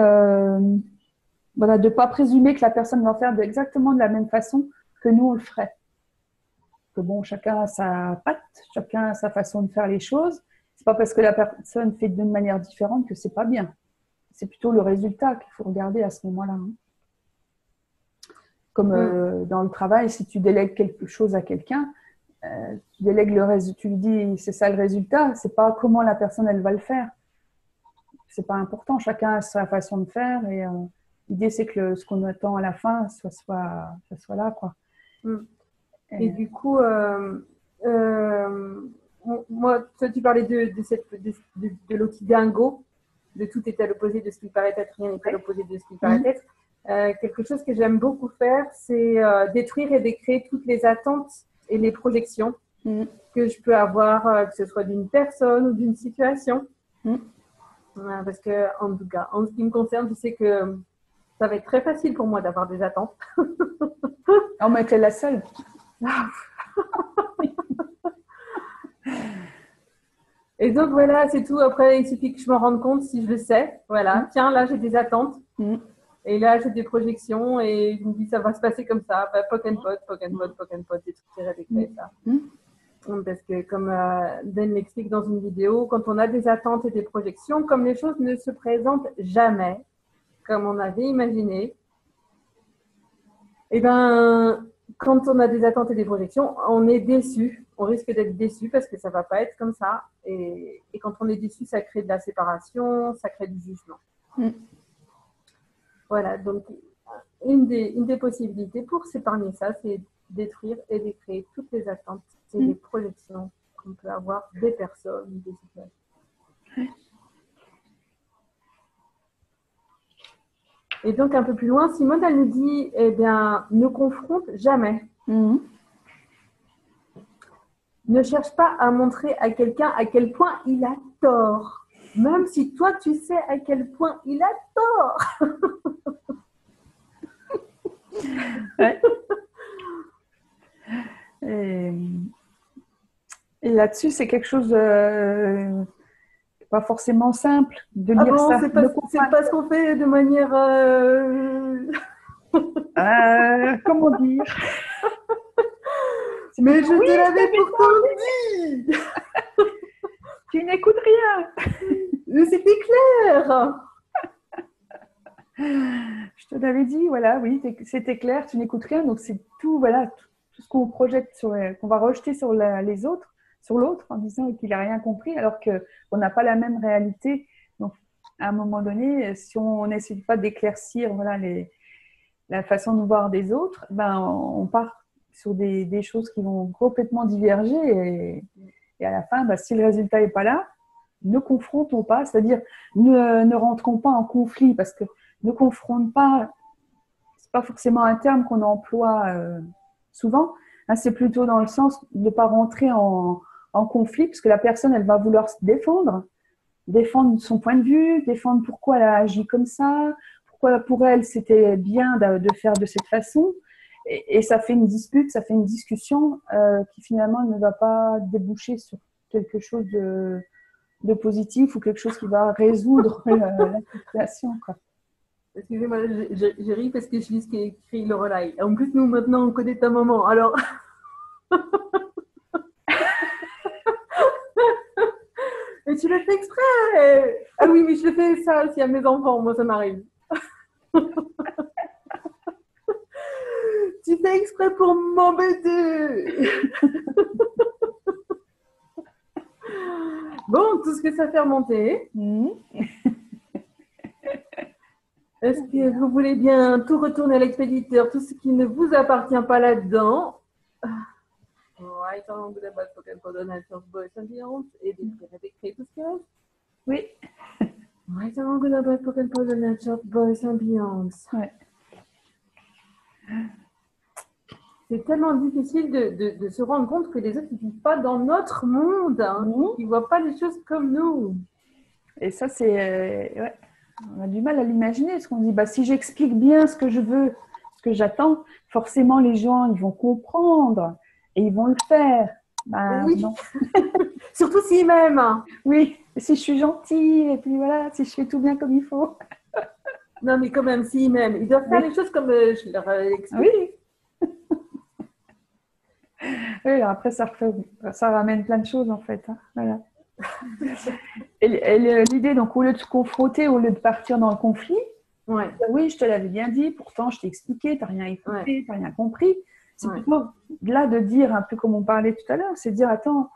voilà, de ne pas présumer que la personne va faire exactement de la même façon que nous, on le ferait. Que bon, chacun a sa patte, chacun a sa façon de faire les choses. C'est pas parce que la personne fait d'une manière différente que c'est pas bien. C'est plutôt le résultat qu'il faut regarder à ce moment-là. Comme dans le travail, si tu délègues quelque chose à quelqu'un, tu délègues le résultat, tu lui dis c'est ça le résultat, c'est pas comment la personne elle va le faire. C'est pas important, chacun a sa façon de faire et l'idée c'est que ce qu'on attend à la fin ça soit là, quoi. Et du coup, moi, toi, tu parlais de l'outil dingo, de tout est à l'opposé de ce qui paraît être, rien n'est à l'opposé de ce qui paraît être. Quelque chose que j'aime beaucoup faire, c'est détruire et décréer toutes les attentes et les projections que je peux avoir, que ce soit d'une personne ou d'une situation. Parce que, en tout cas, en ce qui me concerne, je sais que ça va être très facile pour moi d'avoir des attentes. Oh, mais t'es la seule. Et donc voilà, c'est tout. Après, il suffit que je me rende compte si je le sais. Voilà, tiens, là j'ai des attentes. Et là j'ai des projections et je me dis ça va se passer comme ça. Bah, poke and pot, des trucs qui répétaient ça. Parce que comme Dan l'explique dans une vidéo, quand on a des attentes et des projections, comme les choses ne se présentent jamais comme on avait imaginé, et ben quand on a des attentes et des projections, on est déçu. On risque d'être déçu parce que ça ne va pas être comme ça. Et quand on est déçu, ça crée de la séparation, ça crée du jugement. Voilà, donc une des possibilités pour s'épargner ça, c'est détruire et décréer toutes les attentes et les projections qu'on peut avoir des personnes, des situations. Et donc, un peu plus loin, Simone, elle nous dit, eh bien, ne confronte jamais. Ne cherche pas à montrer à quelqu'un à quel point il a tort. Même si toi, tu sais à quel point il a tort. Et là-dessus, c'est quelque chose pas forcément simple de lire ça. C'est pas ce qu'on fait de manière... comment dire? Mais je te l'avais pourtant dit. Tu n'écoutes rien. Mais c'était clair. Je te l'avais dit, voilà, oui, c'était clair, tu n'écoutes rien. Donc, c'est tout, voilà, tout ce qu'on projette, qu'on va rejeter sur les autres, sur l'autre, en disant qu'il n'a rien compris, alors qu'on n'a pas la même réalité. Donc, à un moment donné, si on n'essaie pas d'éclaircir voilà, la façon de voir des autres, ben, on part sur des choses qui vont complètement diverger et à la fin, ben, si le résultat n'est pas là, ne confrontons pas, c'est-à-dire ne rentrons pas en conflit parce que ne confronte pas, c'est pas forcément un terme qu'on emploie souvent, hein, c'est plutôt dans le sens de ne pas rentrer en conflit parce que la personne, elle va vouloir se défendre son point de vue, défendre pourquoi elle a agi comme ça, pourquoi pour elle c'était bien de faire de cette façon. Et ça fait une dispute, ça fait une discussion qui finalement ne va pas déboucher sur quelque chose de positif ou quelque chose qui va résoudre la situation, quoi. Excusez-moi, je ris parce que je lis ce qu'est écrit Lorelai. En plus, nous, maintenant, on connaît ta maman. Alors, et tu le fais exprès. Ah oui, mais je le fais ça aussi à mes enfants. Moi, ça m'arrive. Tu fais exprès pour m'embêter. Bon, tout ce que ça fait remonter. Est-ce que vous voulez bien tout retourner à l'expéditeur, tout ce qui ne vous appartient pas là-dedans? Right along with the bad pocket for the nature boys and beyond, et d'écrire tout ce qui reste. Oui. Right along with the bad pocket for the nature boys and beyond. Ouais. C'est tellement difficile de se rendre compte que les autres ne vivent pas dans notre monde, hein, ils ne voient pas les choses comme nous. Et ça, c'est... ouais. On a du mal à l'imaginer, parce qu'on dit, bah, si j'explique bien ce que je veux, ce que j'attends, forcément les gens, ils vont comprendre et ils vont le faire. Bah, oui. Non. Surtout s'ils m'aiment. Oui, si je suis gentille, et puis voilà, si je fais tout bien comme il faut. Non, mais quand même, s'ils m'aiment, ils doivent faire les choses comme je leur explique. Oui. Oui, après, ça ramène plein de choses, en fait. Hein. Voilà. Et l'idée, donc, au lieu de se confronter, au lieu de partir dans le conflit, ouais. Oui, je te l'avais bien dit, pourtant je t'ai expliqué, tu n'as rien écouté, ouais. tu n'as rien compris. C'est plutôt là de dire, un peu comme on parlait tout à l'heure, c'est de dire, attends,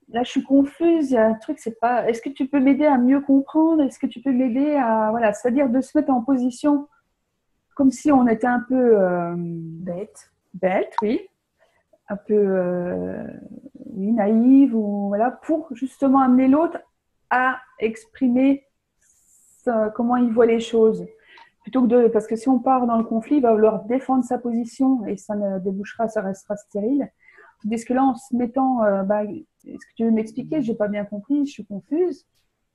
là je suis confuse, il y a un truc, c'est pas, est-ce que tu peux m'aider à mieux comprendre? Est-ce que tu peux m'aider à, voilà, c'est-à-dire de se mettre en position comme si on était un peu bête, oui, un peu oui, naïve, ou voilà, pour justement amener l'autre à exprimer comment il voit les choses. Plutôt que parce que si on part dans le conflit, il va vouloir défendre sa position et ça ne débouchera, ça restera stérile. Tandis que là, en se mettant, est-ce que tu veux m'expliquer? J'ai pas bien compris, je suis confuse.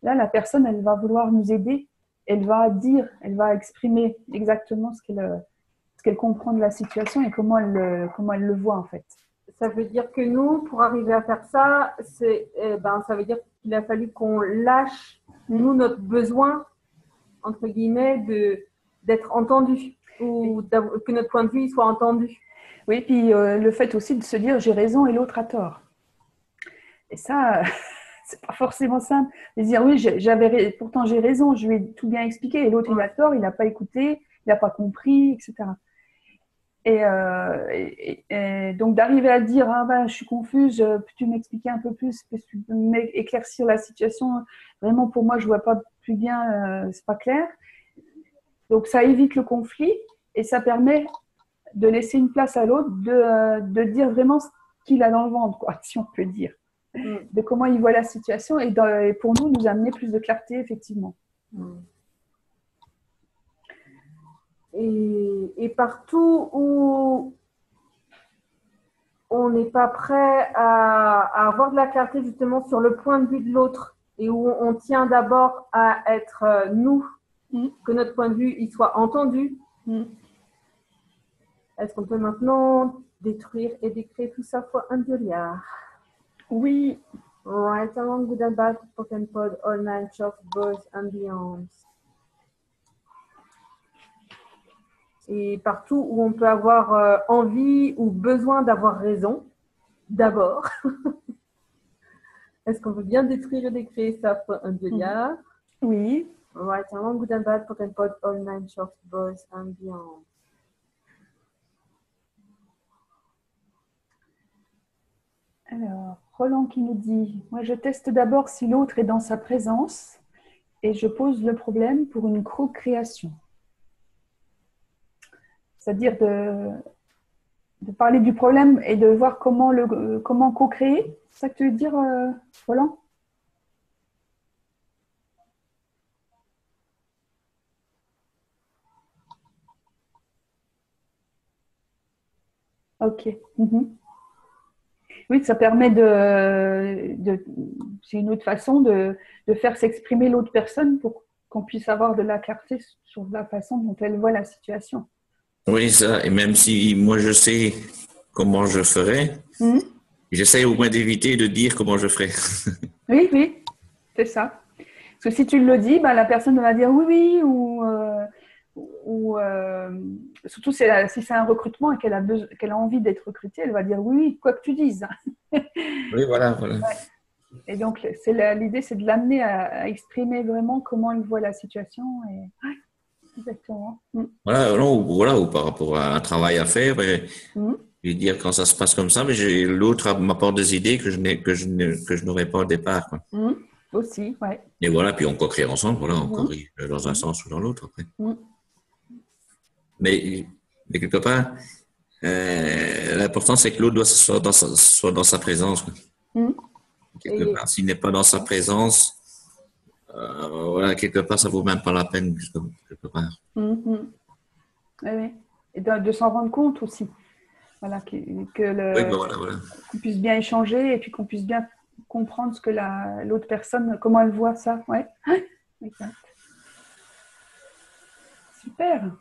Là, la personne, elle va vouloir nous aider. Elle va dire, elle va exprimer exactement ce qu'elle comprend de la situation et comment elle le voit en fait. Ça veut dire que nous, pour arriver à faire ça, ça veut dire qu'il a fallu qu'on lâche, nous, notre besoin, entre guillemets, d'être entendu ou que notre point de vue soit entendu. Oui, puis le fait aussi de se dire j'ai raison et l'autre a tort. Et ça, c'est pas forcément simple de dire oui, pourtant j'ai raison, je lui ai tout bien expliqué et l'autre il a tort, il n'a pas écouté, il n'a pas compris, etc. Et donc d'arriver à dire ah ben je suis confuse, peux-tu m'expliquer un peu plus, peux-tu m'éclaircir la situation, vraiment pour moi je vois pas plus bien, c'est pas clair. Donc ça évite le conflit et ça permet de laisser une place à l'autre, de dire vraiment ce qu'il a dans le ventre, quoi, si on peut dire, de comment il voit la situation et pour nous amener plus de clarté effectivement. Et partout où on n'est pas prêt à avoir de la clarté justement sur le point de vue de l'autre et où on tient d'abord à être nous, que notre point de vue il soit entendu, est-ce qu'on peut maintenant détruire et décrire tout ça fois 1 milliard? Oui. Right along with the bad spoken pod, all nine of boys and beyond. Et partout où on peut avoir envie ou besoin d'avoir raison, d'abord. Est-ce qu'on veut bien détruire et décrire ça fois 1 milliard? Oui. Right along with the bad spoken pod, all nine of boys and beyond. Alors, Roland qui nous dit « Moi, je teste d'abord si l'autre est dans sa présence et je pose le problème pour une co-création. C'est-à-dire de parler du problème et de voir comment co-créer. C'est ça que tu veux dire, Roland? Ok. Oui, ça permet c'est une autre façon de faire s'exprimer l'autre personne pour qu'on puisse avoir de la clarté sur la façon dont elle voit la situation. Oui, ça. Et même si moi je sais comment je ferais, j'essaie au moins d'éviter de dire comment je ferais. Oui, oui, c'est ça. Parce que si tu le dis, bah, la personne va dire oui, oui, ou surtout si c'est un recrutement et qu'elle a envie d'être recrutée, elle va dire oui, oui, quoi que tu dises. Oui, voilà. Ouais. Et donc, l'idée, c'est de l'amener à exprimer vraiment comment il voit la situation. Et... Ouais, exactement. Voilà, ou par rapport à un travail à faire, je vais dire quand ça se passe comme ça, mais l'autre m'apporte des idées que je n'aurais pas au départ, quoi. Aussi, ouais. Et voilà, puis on co-crée ensemble, voilà, on corrige dans un sens ou dans l'autre après. Mais quelque part, l'important c'est que l'autre soit dans sa présence, quoi. Quelque part, s'il n'est pas dans sa présence, voilà, quelque part, ça vaut même pas la peine, quelque part. Oui. Et de s'en rendre compte aussi. Voilà, qu'on puisse bien échanger et puis qu'on puisse bien comprendre ce que l'autre personne, comment elle voit ça. Ouais. Exact. Super.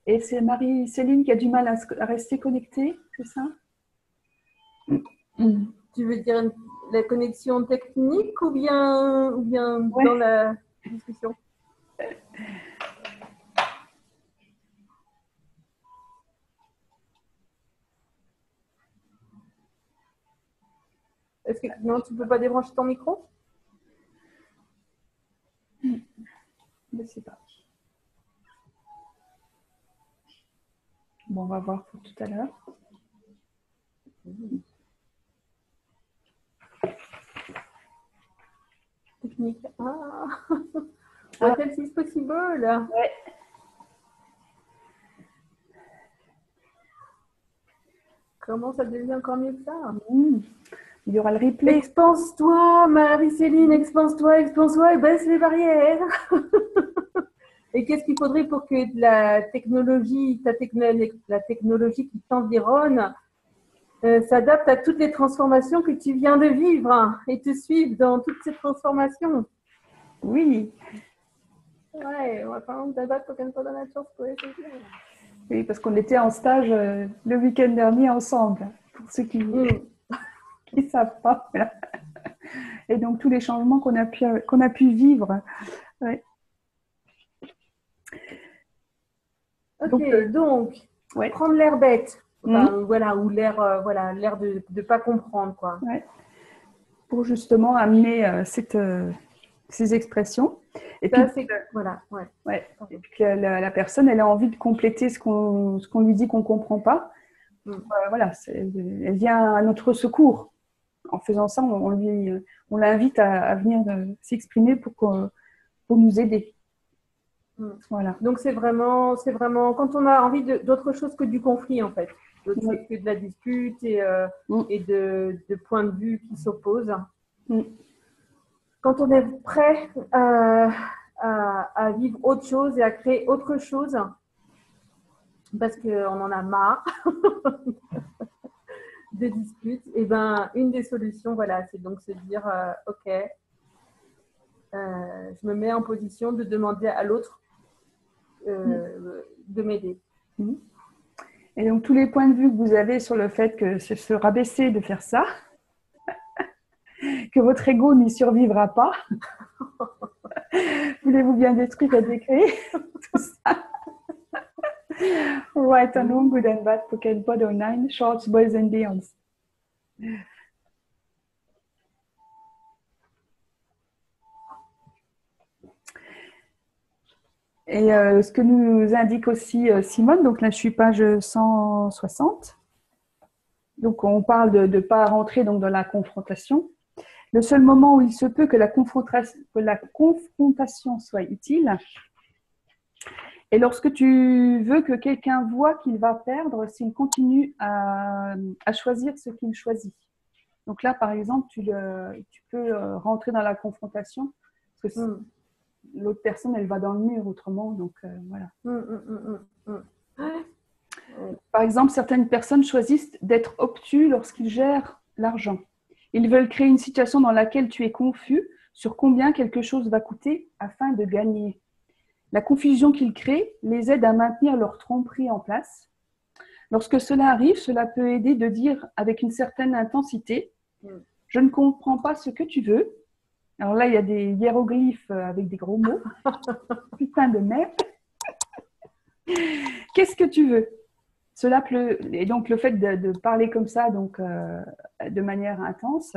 Et c'est Marie-Céline qui a du mal à rester connectée, c'est ça? Tu veux dire la connexion technique ou bien dans la discussion? Non, tu ne peux pas débrancher ton micro? C'est parti. Bon, on va voir pour tout à l'heure. Technique. What else is possible? Ouais. Comment ça devient encore mieux que ça? Il y aura le replay. Expanse-toi, Marie-Céline, expanse-toi, et baisse les barrières. Et qu'est-ce qu'il faudrait pour que la technologie qui t'environne s'adapte à toutes les transformations que tu viens de vivre et te suive dans toutes ces transformations? Oui. Ouais, on va quand même débattre pour qu'elle soit dans la chance pour les choses. Oui, parce qu'on était en stage le week-end dernier ensemble, pour ceux qui ne savent pas. Et donc, tous les changements qu'on a pu vivre. Ouais. Ok, donc prendre l'air bête. Voilà, ou l'air de ne pas comprendre, quoi. Ouais. Pour justement amener ces expressions. Et ça, puis, voilà, ouais. Et puis que la personne, elle a envie de compléter ce qu'on lui dit qu'on ne comprend pas. Voilà, elle vient à notre secours. En faisant ça, on l'invite à venir s'exprimer pour nous aider. Voilà. Donc, c'est vraiment quand on a envie d'autre chose que du conflit, en fait. Que de la dispute et de points de vue qui s'opposent. Quand on est prêt à vivre autre chose et à créer autre chose, parce qu'on en a marre de disputes, et ben une des solutions, voilà, c'est donc se dire ok, je me mets en position de demander à l'autre de m'aider. Et donc tous les points de vue que vous avez sur le fait que c'est se rabaisser de faire ça, que votre ego n'y survivra pas, voulez-vous bien détruire et décréer tout ça? Right and wrong, good and bad, pocket, bad or nine, shorts, boys and beyonds. Et ce que nous indique aussi Simone, donc là je suis page 160. Donc on parle de ne pas rentrer donc, dans la confrontation, Le seul moment où il se peut que la confrontation soit utile est lorsque tu veux que quelqu'un voit qu'il va perdre s'il continue à choisir ce qu'il choisit. Donc là, par exemple, tu peux rentrer dans la confrontation parce que l'autre personne, elle va dans le mur autrement. Donc, voilà. Par exemple, certaines personnes choisissent d'être obtus lorsqu'ils gèrent l'argent. Ils veulent créer une situation dans laquelle tu es confus sur combien quelque chose va coûter afin de gagner. La confusion qu'ils créent les aide à maintenir leur tromperie en place. Lorsque cela arrive, cela peut aider de dire avec une certaine intensité « Je ne comprends pas ce que tu veux ». Alors là, il y a des hiéroglyphes avec des gros mots. Putain de merde. Qu'est-ce que tu veux ? Cela peut, et donc le fait de parler comme ça, donc de manière intense,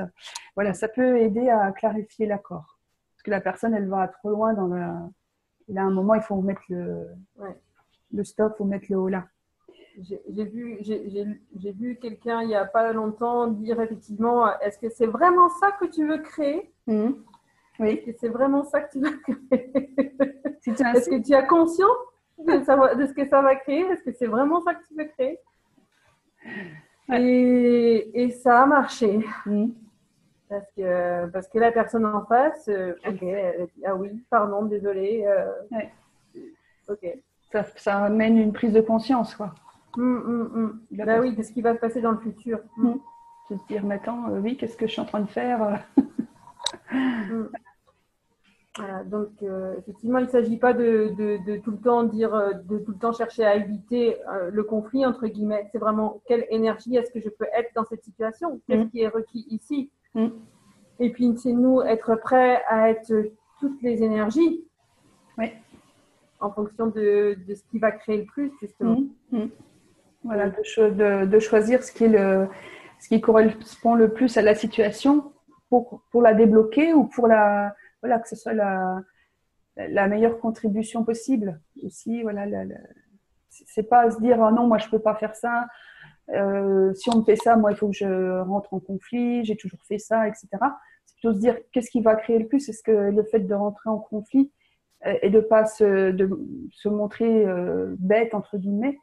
voilà, ça peut aider à clarifier l'accord. Parce que la personne, elle va trop loin dans le. Là, à un moment, il faut mettre le stop, il faut mettre le holà. J'ai vu quelqu'un il n'y a pas longtemps dire effectivement, est-ce que c'est vraiment ça que tu veux créer ? Oui. Est-ce que c'est vraiment ça que tu veux créer ? Si Est-ce que tu as conscience de ce que ça va créer ? Est-ce que c'est vraiment ça que tu veux créer ? Et ça a marché. Parce que la personne en face, ok, elle dit, ah oui, pardon, désolée. Ok. Ça amène une prise de conscience, quoi. Bah oui, de ce qui va se passer dans le futur. Se dire maintenant, oui, qu'est-ce que je suis en train de faire Voilà, donc effectivement, il ne s'agit pas de tout le temps dire, de tout le temps chercher à éviter le conflit, entre guillemets. C'est vraiment quelle énergie est-ce que je peux être dans cette situation ? Qu'est-ce qui est requis ici ? Et puis, c'est nous être prêts à être toutes les énergies en fonction de ce qui va créer le plus, justement. Voilà, de choisir ce qui correspond le plus à la situation pour la débloquer ou pour que ce soit la meilleure contribution possible. Aussi, voilà, c'est pas se dire, oh non, moi, je peux pas faire ça. Si on me fait ça, moi, il faut que je rentre en conflit, j'ai toujours fait ça, etc. C'est plutôt se dire, qu'est-ce qui va créer le plus ? Est-ce que le fait de rentrer en conflit et de pas se montrer bête, entre guillemets,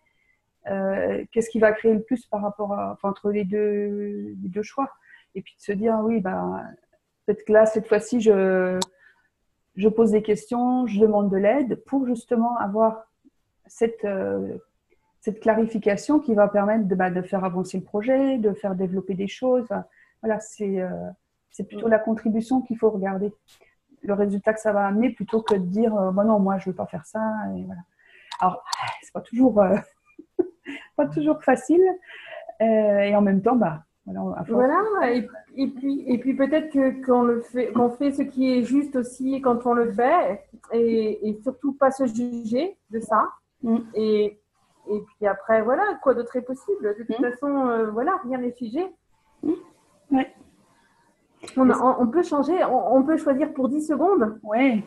qu'est-ce qui va créer le plus par rapport entre les deux choix ? Et puis de se dire, oui, peut-être que là, cette fois-ci, je pose des questions, je demande de l'aide pour justement avoir cette clarification qui va permettre de faire avancer le projet, de faire développer des choses. Voilà, c'est plutôt la contribution qu'il faut regarder. Le résultat que ça va amener plutôt que de dire non, moi, je ne veux pas faire ça. Et voilà. Alors, c'est pas toujours facile. Et en même temps, voilà, et puis peut-être qu'on fait ce qui est juste aussi quand on le fait, et surtout pas se juger de ça. Et puis après, voilà, quoi d'autre est possible. De toute façon, voilà, rien n'est figé. On peut changer, on peut choisir pour 10 secondes. Oui.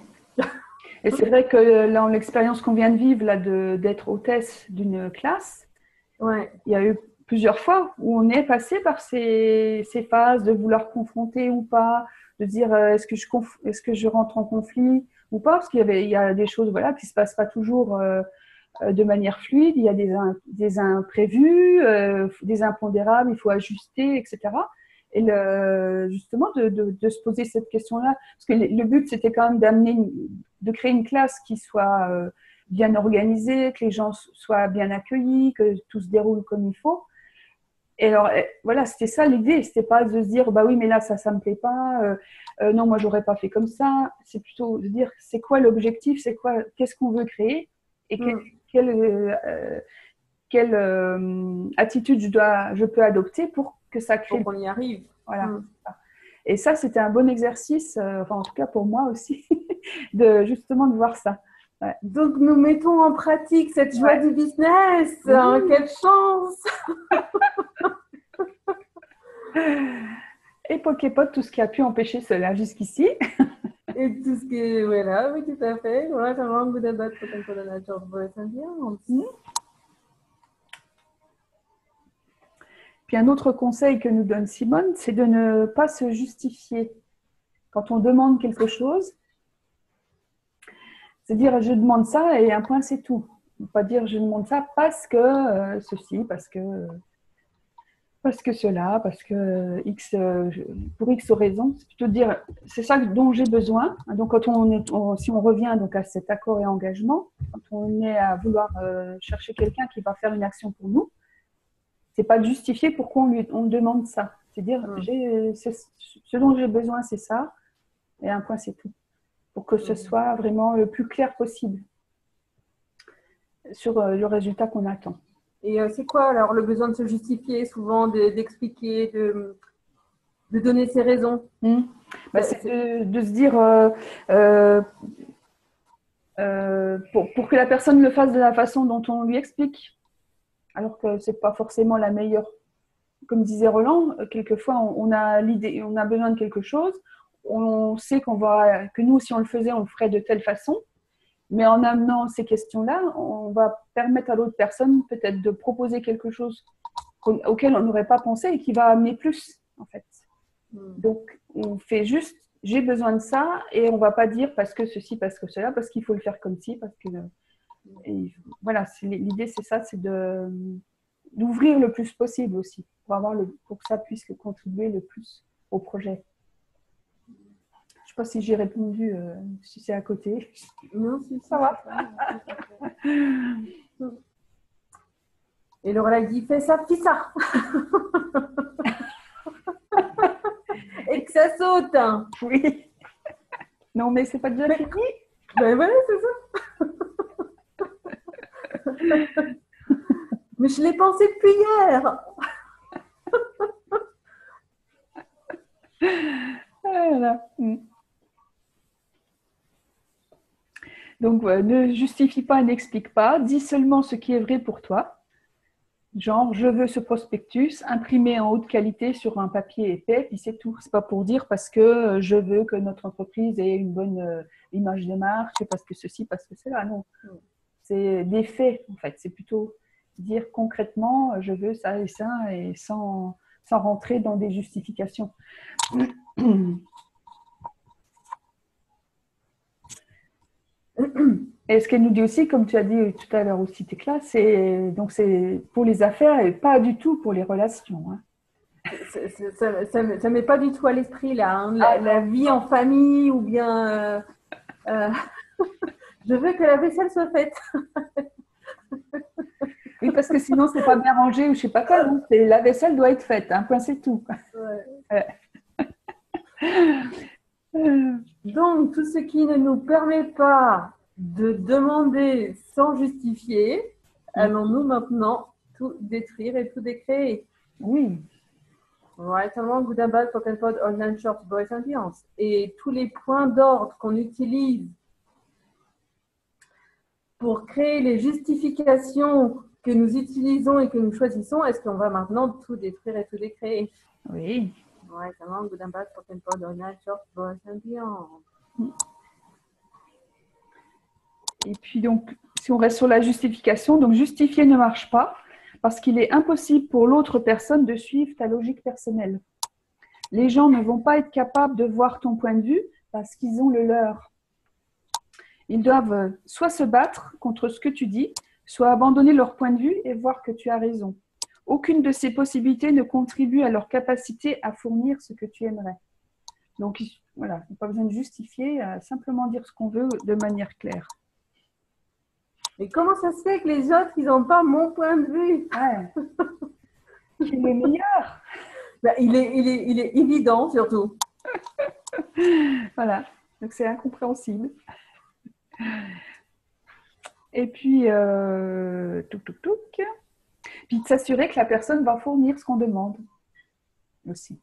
Et c'est vrai que dans l'expérience qu'on vient de vivre, là, d'être hôtesse d'une classe, il y a eu plusieurs fois où on est passé par ces phases de vouloir confronter ou pas, de dire est-ce que je rentre en conflit ou pas, parce qu'il y a des choses qui ne se passent pas toujours de manière fluide, il y a des imprévus, des impondérables, il faut ajuster, etc. Et justement de se poser cette question-là, parce que le but c'était quand même de créer une classe qui soit bien organisée, que les gens soient bien accueillis, que tout se déroule comme il faut. Et alors, voilà, c'était ça l'idée. C'était pas de se dire, oui, mais là, ça me plaît pas. Non, moi, j'aurais pas fait comme ça. C'est plutôt de dire, c'est quoi l'objectif, qu'est-ce qu'on veut créer et quelle attitude je peux adopter pour que ça crée. Pour qu'on y arrive. Voilà. Et ça, c'était un bon exercice, en tout cas pour moi aussi, justement de voir ça. Ouais. Donc, nous mettons en pratique cette joie du business. Quelle chance! Et Poképot, tout ce qui a pu empêcher cela jusqu'ici. Et tout ce qui est, voilà, oui, tout à fait. Right or wrong with a bad potential nature of voice and beyond. Puis un autre conseil que nous donne Simone, c'est de ne pas se justifier Quand on demande quelque chose, c'est dire je demande ça et un point c'est tout. On ne peut pas dire je demande ça parce que ceci, parce que cela, parce que X, pour X raisons. C'est plutôt dire c'est ça dont j'ai besoin. Donc quand si on revient donc à cet accord et engagement, quand on est à vouloir chercher quelqu'un qui va faire une action pour nous, c'est pas de justifier pourquoi on demande ça. C'est dire ce dont j'ai besoin c'est ça et un point c'est tout. Pour que ce soit vraiment le plus clair possible sur le résultat qu'on attend. Et c'est quoi alors le besoin de se justifier, souvent d'expliquer, de donner ses raisons? C'est de se dire, pour que la personne le fasse de la façon dont on lui explique, alors que ce n'est pas forcément la meilleure. Comme disait Roland, quelquefois on a l'idée, on a besoin de quelque chose, on sait que nous, si on le faisait, on le ferait de telle façon. Mais en amenant ces questions-là, on va permettre à l'autre personne peut-être de proposer quelque chose auquel on n'aurait pas pensé et qui va amener plus, en fait. Donc, on fait juste, j'ai besoin de ça et on ne va pas dire parce que ceci, parce que cela, parce qu'il faut le faire comme ci, parce que… Et voilà, l'idée, c'est ça, c'est d'ouvrir le plus possible aussi, pour que ça puisse contribuer le plus au projet. Je ne sais pas si j'ai répondu, si c'est à côté. Non, si, ça va. Et Laura dit, fais ça, fais ça. Et que ça saute. Hein. Oui. Non, mais c'est pas déjà fini. Ben voilà, c'est ça. Mais je l'ai pensé depuis hier. Voilà. Donc, ne justifie pas et n'explique pas. Dis seulement ce qui est vrai pour toi. Genre, je veux ce prospectus imprimé en haute qualité sur un papier épais, puis c'est tout. C'est pas pour dire parce que je veux que notre entreprise ait une bonne image de marque, parce que ceci, parce que cela. Non. C'est des faits, en fait. C'est plutôt dire concrètement, je veux ça, et sans rentrer dans des justifications. Et ce qu'elle nous dit aussi, comme tu as dit tout à l'heure aussi, Tecla, c'est pour les affaires et pas du tout pour les relations. Hein. Ça ne met pas du tout à l'esprit là, hein, la vie en famille ou bien je veux que la vaisselle soit faite. Oui, parce que sinon, c'est pas bien rangé ou je sais pas quoi. Non, la vaisselle doit être faite, un point, c'est tout. Ouais. Donc, tout ce qui ne nous permet pas de demander sans justifier, allons-nous maintenant tout détruire et tout décréer? Oui. Right and wrong, good and bad, talk and pod, online short, boys and beyond. Et tous les points d'ordre qu'on utilise pour créer les justifications que nous utilisons et que nous choisissons, est-ce qu'on va maintenant tout détruire et tout décréer? Oui. Right and wrong, good and bad, talk and pod, online short, boys and beyond. Et puis donc, si on reste sur la justification, donc justifier ne marche pas parce qu'il est impossible pour l'autre personne de suivre ta logique personnelle. Les gens ne vont pas être capables de voir ton point de vue parce qu'ils ont le leur. Ils doivent soit se battre contre ce que tu dis, soit abandonner leur point de vue et voir que tu as raison. Aucune de ces possibilités ne contribue à leur capacité à fournir ce que tu aimerais. Donc voilà, il n'y a pas besoin de justifier, simplement dire ce qu'on veut de manière claire. Mais comment ça se fait que les autres, ils n'ont pas mon point de vue? Ouais. Qui est le meilleur? Ben, il est évident, surtout. Voilà, donc c'est incompréhensible. Et puis, puis de s'assurer que la personne va fournir ce qu'on demande aussi.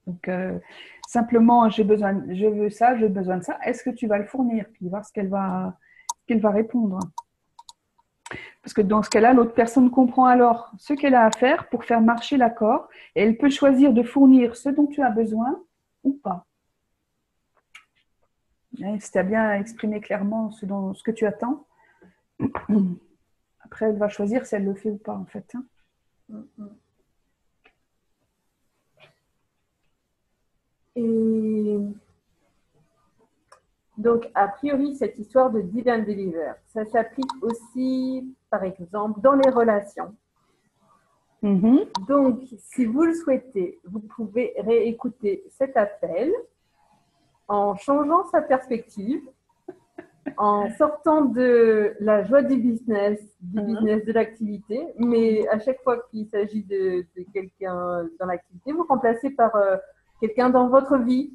Donc, simplement, je veux ça, j'ai besoin de ça. Est-ce que tu vas le fournir? Puis voir ce qu'elle va répondre. Parce que dans ce cas-là, l'autre personne comprend alors ce qu'elle a à faire pour faire marcher l'accord et elle peut choisir de fournir ce dont tu as besoin ou pas. Si tu as bien exprimé clairement ce que tu attends, après elle va choisir si elle le fait ou pas en fait. Et Donc, a priori, cette histoire de Deal and Deliver, ça s'applique aussi, par exemple, dans les relations. Donc, si vous le souhaitez, vous pouvez réécouter cet appel en changeant sa perspective, en sortant de la joie du business de l'activité, mais à chaque fois qu'il s'agit de quelqu'un dans l'activité, vous remplacez par quelqu'un dans votre vie,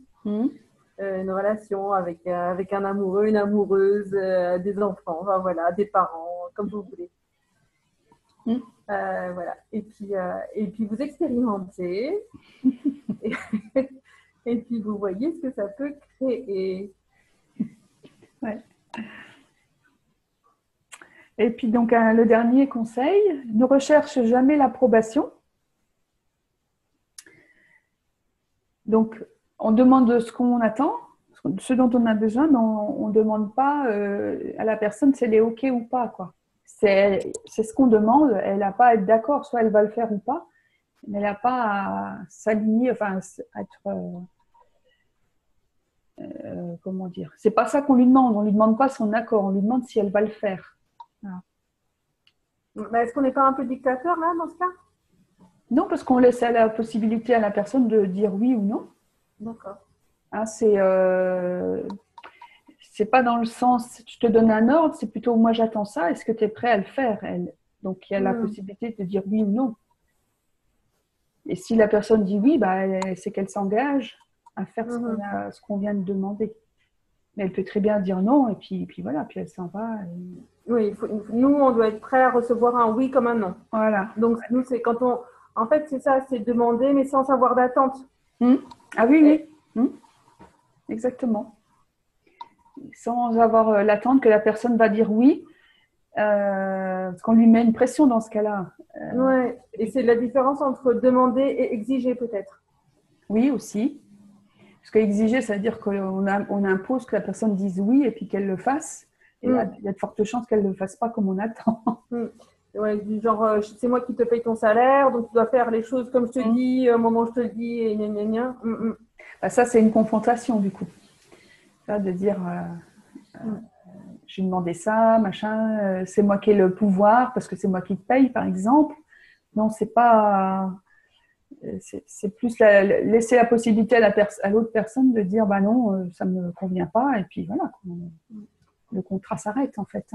une relation avec un amoureux, une amoureuse, des enfants, enfin, voilà, des parents, comme vous voulez. Voilà. Et puis vous expérimentez et puis vous voyez ce que ça peut créer. Ouais. Et puis donc le dernier conseil, ne recherche jamais l'approbation. Donc on demande ce qu'on attend, ce dont on a besoin, mais on ne demande pas à la personne si elle est OK ou pas, quoi. C'est ce qu'on demande, elle n'a pas à être d'accord, soit elle va le faire ou pas, mais elle n'a pas à s'aligner, enfin à être… comment dire, c'est pas ça qu'on lui demande, on lui demande pas son accord, on lui demande si elle va le faire. Voilà. Mais est-ce qu'on n'est pas un peu dictateur là dans ce cas? Non, parce qu'on laisse la possibilité à la personne de dire oui ou non. D'accord. Hein, c'est pas dans le sens je te donne un ordre, c'est plutôt moi j'attends ça, est-ce que tu es prêt à le faire, elle. Donc il y a la possibilité de dire oui ou non. Et si la personne dit oui, bah, c'est qu'elle s'engage à faire ce qu'on vient de demander. Mais elle peut très bien dire non, et puis voilà, puis elle s'en va. Et… Oui, nous, on doit être prêt à recevoir un oui comme un non. Voilà. Donc, nous, c'est quand on… En fait, c'est ça, c'est demander, mais sans avoir d'attente. Ah oui, oui. Exactement. Sans avoir l'attente que la personne va dire oui, parce qu'on lui met une pression dans ce cas-là. Ouais. Et c'est la différence entre demander et exiger, peut-être. Oui, aussi. Parce qu'exiger, ça veut dire qu'on impose que la personne dise oui et puis qu'elle le fasse. Et il y a de fortes chances qu'elle ne le fasse pas comme on attend. Ouais, du genre, c'est moi qui te paye ton salaire, donc tu dois faire les choses comme je te dis, au moment où je te le dis, et gna gna gna. Bah, ça, c'est une confrontation, du coup. Ça, de dire, j'ai demandé ça, machin, c'est moi qui ai le pouvoir, parce que c'est moi qui te paye, par exemple. Non, c'est pas… c'est plus laisser la possibilité à l'autre personne de dire, bah non, ça ne me convient pas, et puis voilà, le contrat s'arrête, en fait.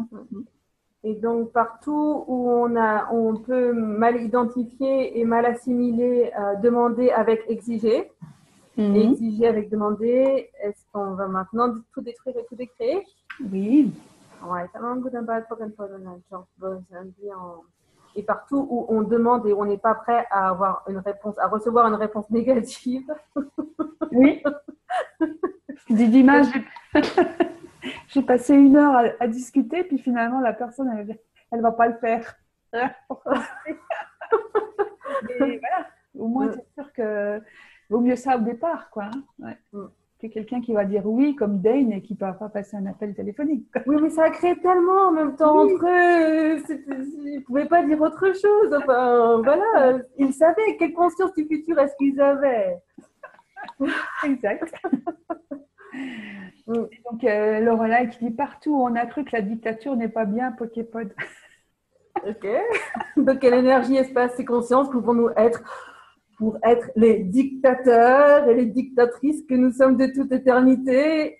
Et donc, partout où on peut mal identifier et mal assimiler demander avec exiger, et exiger avec demander, est-ce qu'on va maintenant tout détruire et tout décréer? Oui. Ouais, et partout où on demande et où on n'est pas prêt à avoir une réponse, à recevoir une réponse négative. Oui. D'image, j'ai passé 1 heure à discuter, puis finalement, la personne, elle va pas le faire. Mais voilà, au moins, c'est sûr que vaut mieux ça au départ, quoi. Ouais. Que quelqu'un qui va dire oui, comme Dane, et qui ne va pas passer un appel téléphonique. Oui, mais ça a créé tellement en même temps entre eux. Ils ne pouvaient pas dire autre chose. Enfin, voilà. Ils savaient. Quelle conscience du futur est-ce qu'ils avaient? Exact. Et donc, Lorelai qui dit partout où on a cru que la dictature n'est pas bien, Poképod. Ok. De quelle énergie, espace et conscience pouvons-nous être pour être les dictateurs et les dictatrices que nous sommes de toute éternité?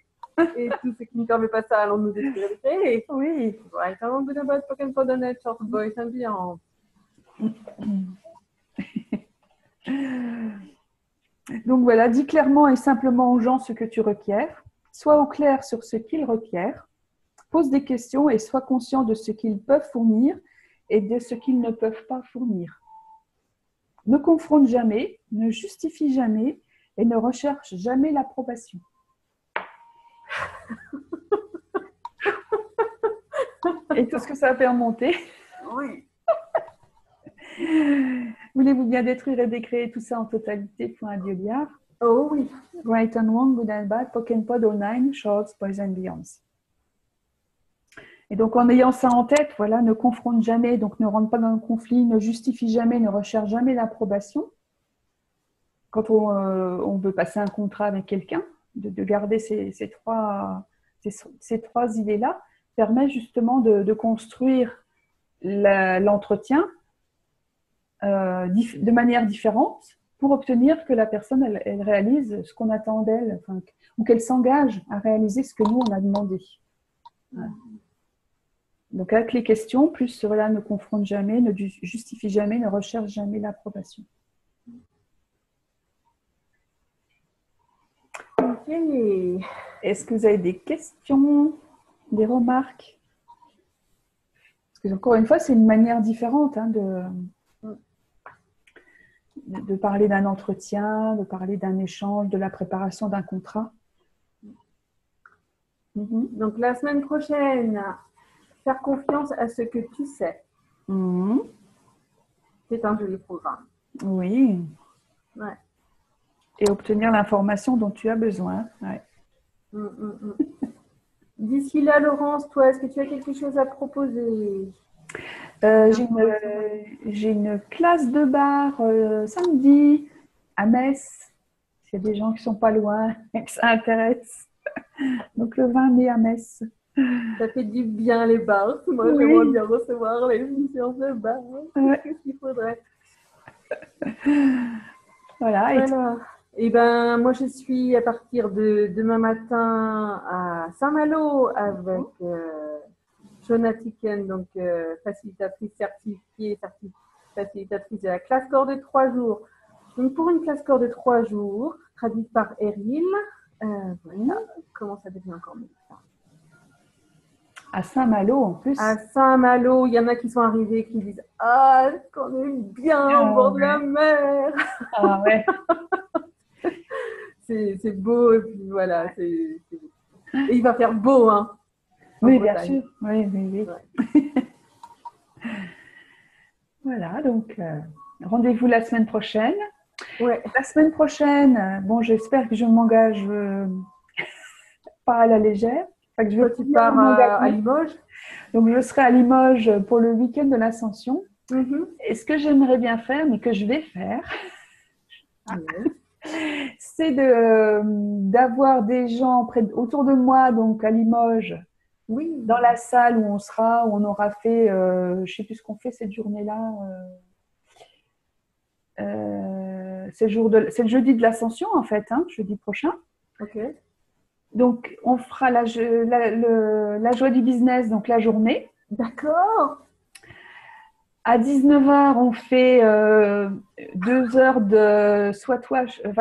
Et tout ce qui ne permet pas ça, allons nous détruire les créer. Oui. Right, I'm good about fucking for the net, short boys and beyond. Donc voilà, dis clairement et simplement aux gens ce que tu requiers. Sois au clair sur ce qu'ils requièrent. Pose des questions et sois conscient de ce qu'ils peuvent fournir et de ce qu'ils ne peuvent pas fournir. Ne confronte jamais, ne justifie jamais et ne recherche jamais l'approbation. Et tout ce que ça a fait remonter. Oui. Voulez-vous bien détruire et décréer tout ça en totalité pour un Dieu liard? Oh oui. Right and wrong, good and bad, Pokémon 09, shorts, boys and beyonds. Et donc, en ayant ça en tête, voilà, ne confronte jamais, donc ne rentre pas dans le conflit, ne justifie jamais, ne recherche jamais l'approbation. Quand on veut passer un contrat avec quelqu'un, de garder ces 3 ces trois idées-là permettent justement de construire l'entretien de manière différente pour obtenir que la personne elle réalise ce qu'on attend d'elle, enfin, ou qu'elle s'engage à réaliser ce que nous on a demandé. Voilà. Donc avec les questions, plus cela ne confronte jamais, ne justifie jamais, ne recherche jamais l'approbation. Okay. Est-ce que vous avez des questions, des remarques? Parce que encore une fois, c'est une manière différente hein, de parler d'un entretien, de parler d'un échange, de la préparation d'un contrat. Donc la semaine prochaine, faire confiance à ce que tu sais. C'est un joli programme. Oui. Ouais. Et obtenir l'information dont tu as besoin. Ouais. D'ici là, Laurence, toi, est-ce que tu as quelque chose à proposer? J'ai une classe de bar samedi à Metz. S'il y a des gens qui ne sont pas loin et que ça intéresse. Donc le 20 mai à Metz. Ça fait du bien les bars. Moi, oui. J'aimerais bien recevoir les séances de bar. Ouais. Qu'est-ce qu'il faudrait? Voilà. Et ben, moi, je suis à partir de demain matin à Saint-Malo avec Shona Tiken, donc facilitatrice certifiée, facilitatrice de la classe corps de 3 jours. Donc, pour une classe corps de 3 jours, traduite par Eril, voilà, comment ça devient encore mieux ça. À Saint-Malo en plus. À Saint-Malo, il y en a qui sont arrivés qui disent « Ah, qu'on est bien au bord de la mer !» Ah ouais. C'est beau, et puis voilà. Et il va faire beau, hein. Oui, bien sûr. Oui. Ouais. Voilà, donc rendez-vous la semaine prochaine. Ouais. La semaine prochaine, bon, j'espère que je m'engage pas à la légère. Enfin, que je vais tu pars à Limoges. Donc, je serai à Limoges pour le week-end de l'Ascension. Et ce que j'aimerais bien faire, mais que je vais faire, c'est d'avoir des gens autour de moi, donc à Limoges, dans la salle où on sera, où on aura fait, je ne sais plus ce qu'on fait cette journée-là. C'est le jeudi de l'Ascension, en fait, hein, jeudi prochain. Ok. Donc, on fera la joie du business, donc la journée. D'accord. À 19h, on fait 2 heures de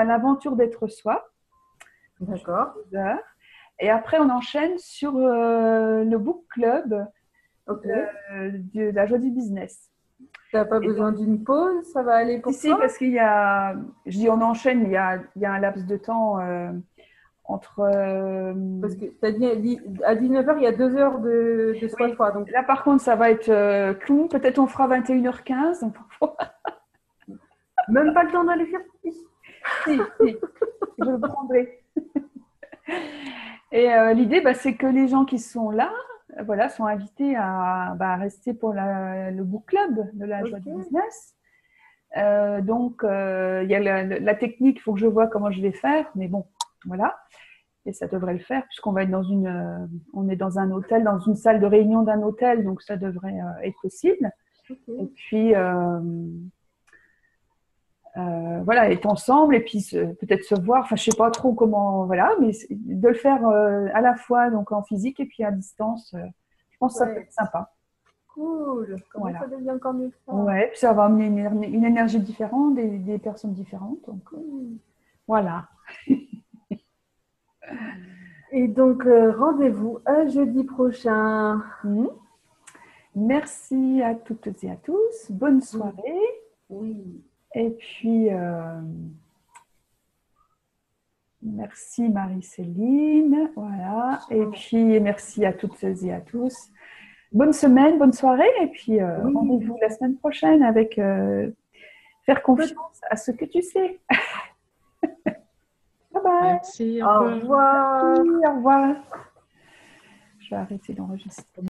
l'aventure d'être soi. D'accord. 2 heures. Et après, on enchaîne sur le book club de la joie du business. Tu n'as pas besoin d'une pause, ça va aller pour toi? Si, parce qu'il y a, je dis on enchaîne, mais il y a un laps de temps entre… Parce que tu as dit à 19h, il y a 2 heures de soi. Donc… Là, par contre, ça va être clou. Peut-être on fera 21h15. Donc… Même pas le temps d'aller faire pipi. Si, je le prendrai. Et l'idée, c'est que les gens qui sont là, voilà, sont invités à rester pour le book club de la joie du business. Donc, il y a la technique, il faut que je vois comment je vais faire, mais bon, voilà. Et ça devrait le faire, puisqu'on va être on est dans un hôtel, dans une salle de réunion d'un hôtel, donc ça devrait être possible. Et puis, voilà, être ensemble et puis peut-être se voir, enfin, je sais pas trop comment, voilà, mais de le faire à la fois donc en physique et puis à distance, je pense que ça peut être sympa. Cool. Comment ça devient encore mieux que ça? Ouais, puis ça va amener une énergie différente, des personnes différentes. Donc, voilà. Et donc, rendez-vous à jeudi prochain. Merci à toutes et à tous. Bonne soirée. Oui. Et puis, merci Marie-Céline. Voilà. Et puis, merci à toutes et à tous. Bonne semaine, bonne soirée. Et puis, rendez-vous la semaine prochaine avec faire confiance à ce que tu sais. Bye bye. Merci. Au revoir. Merci, au revoir. Je vais arrêter d'enregistrer.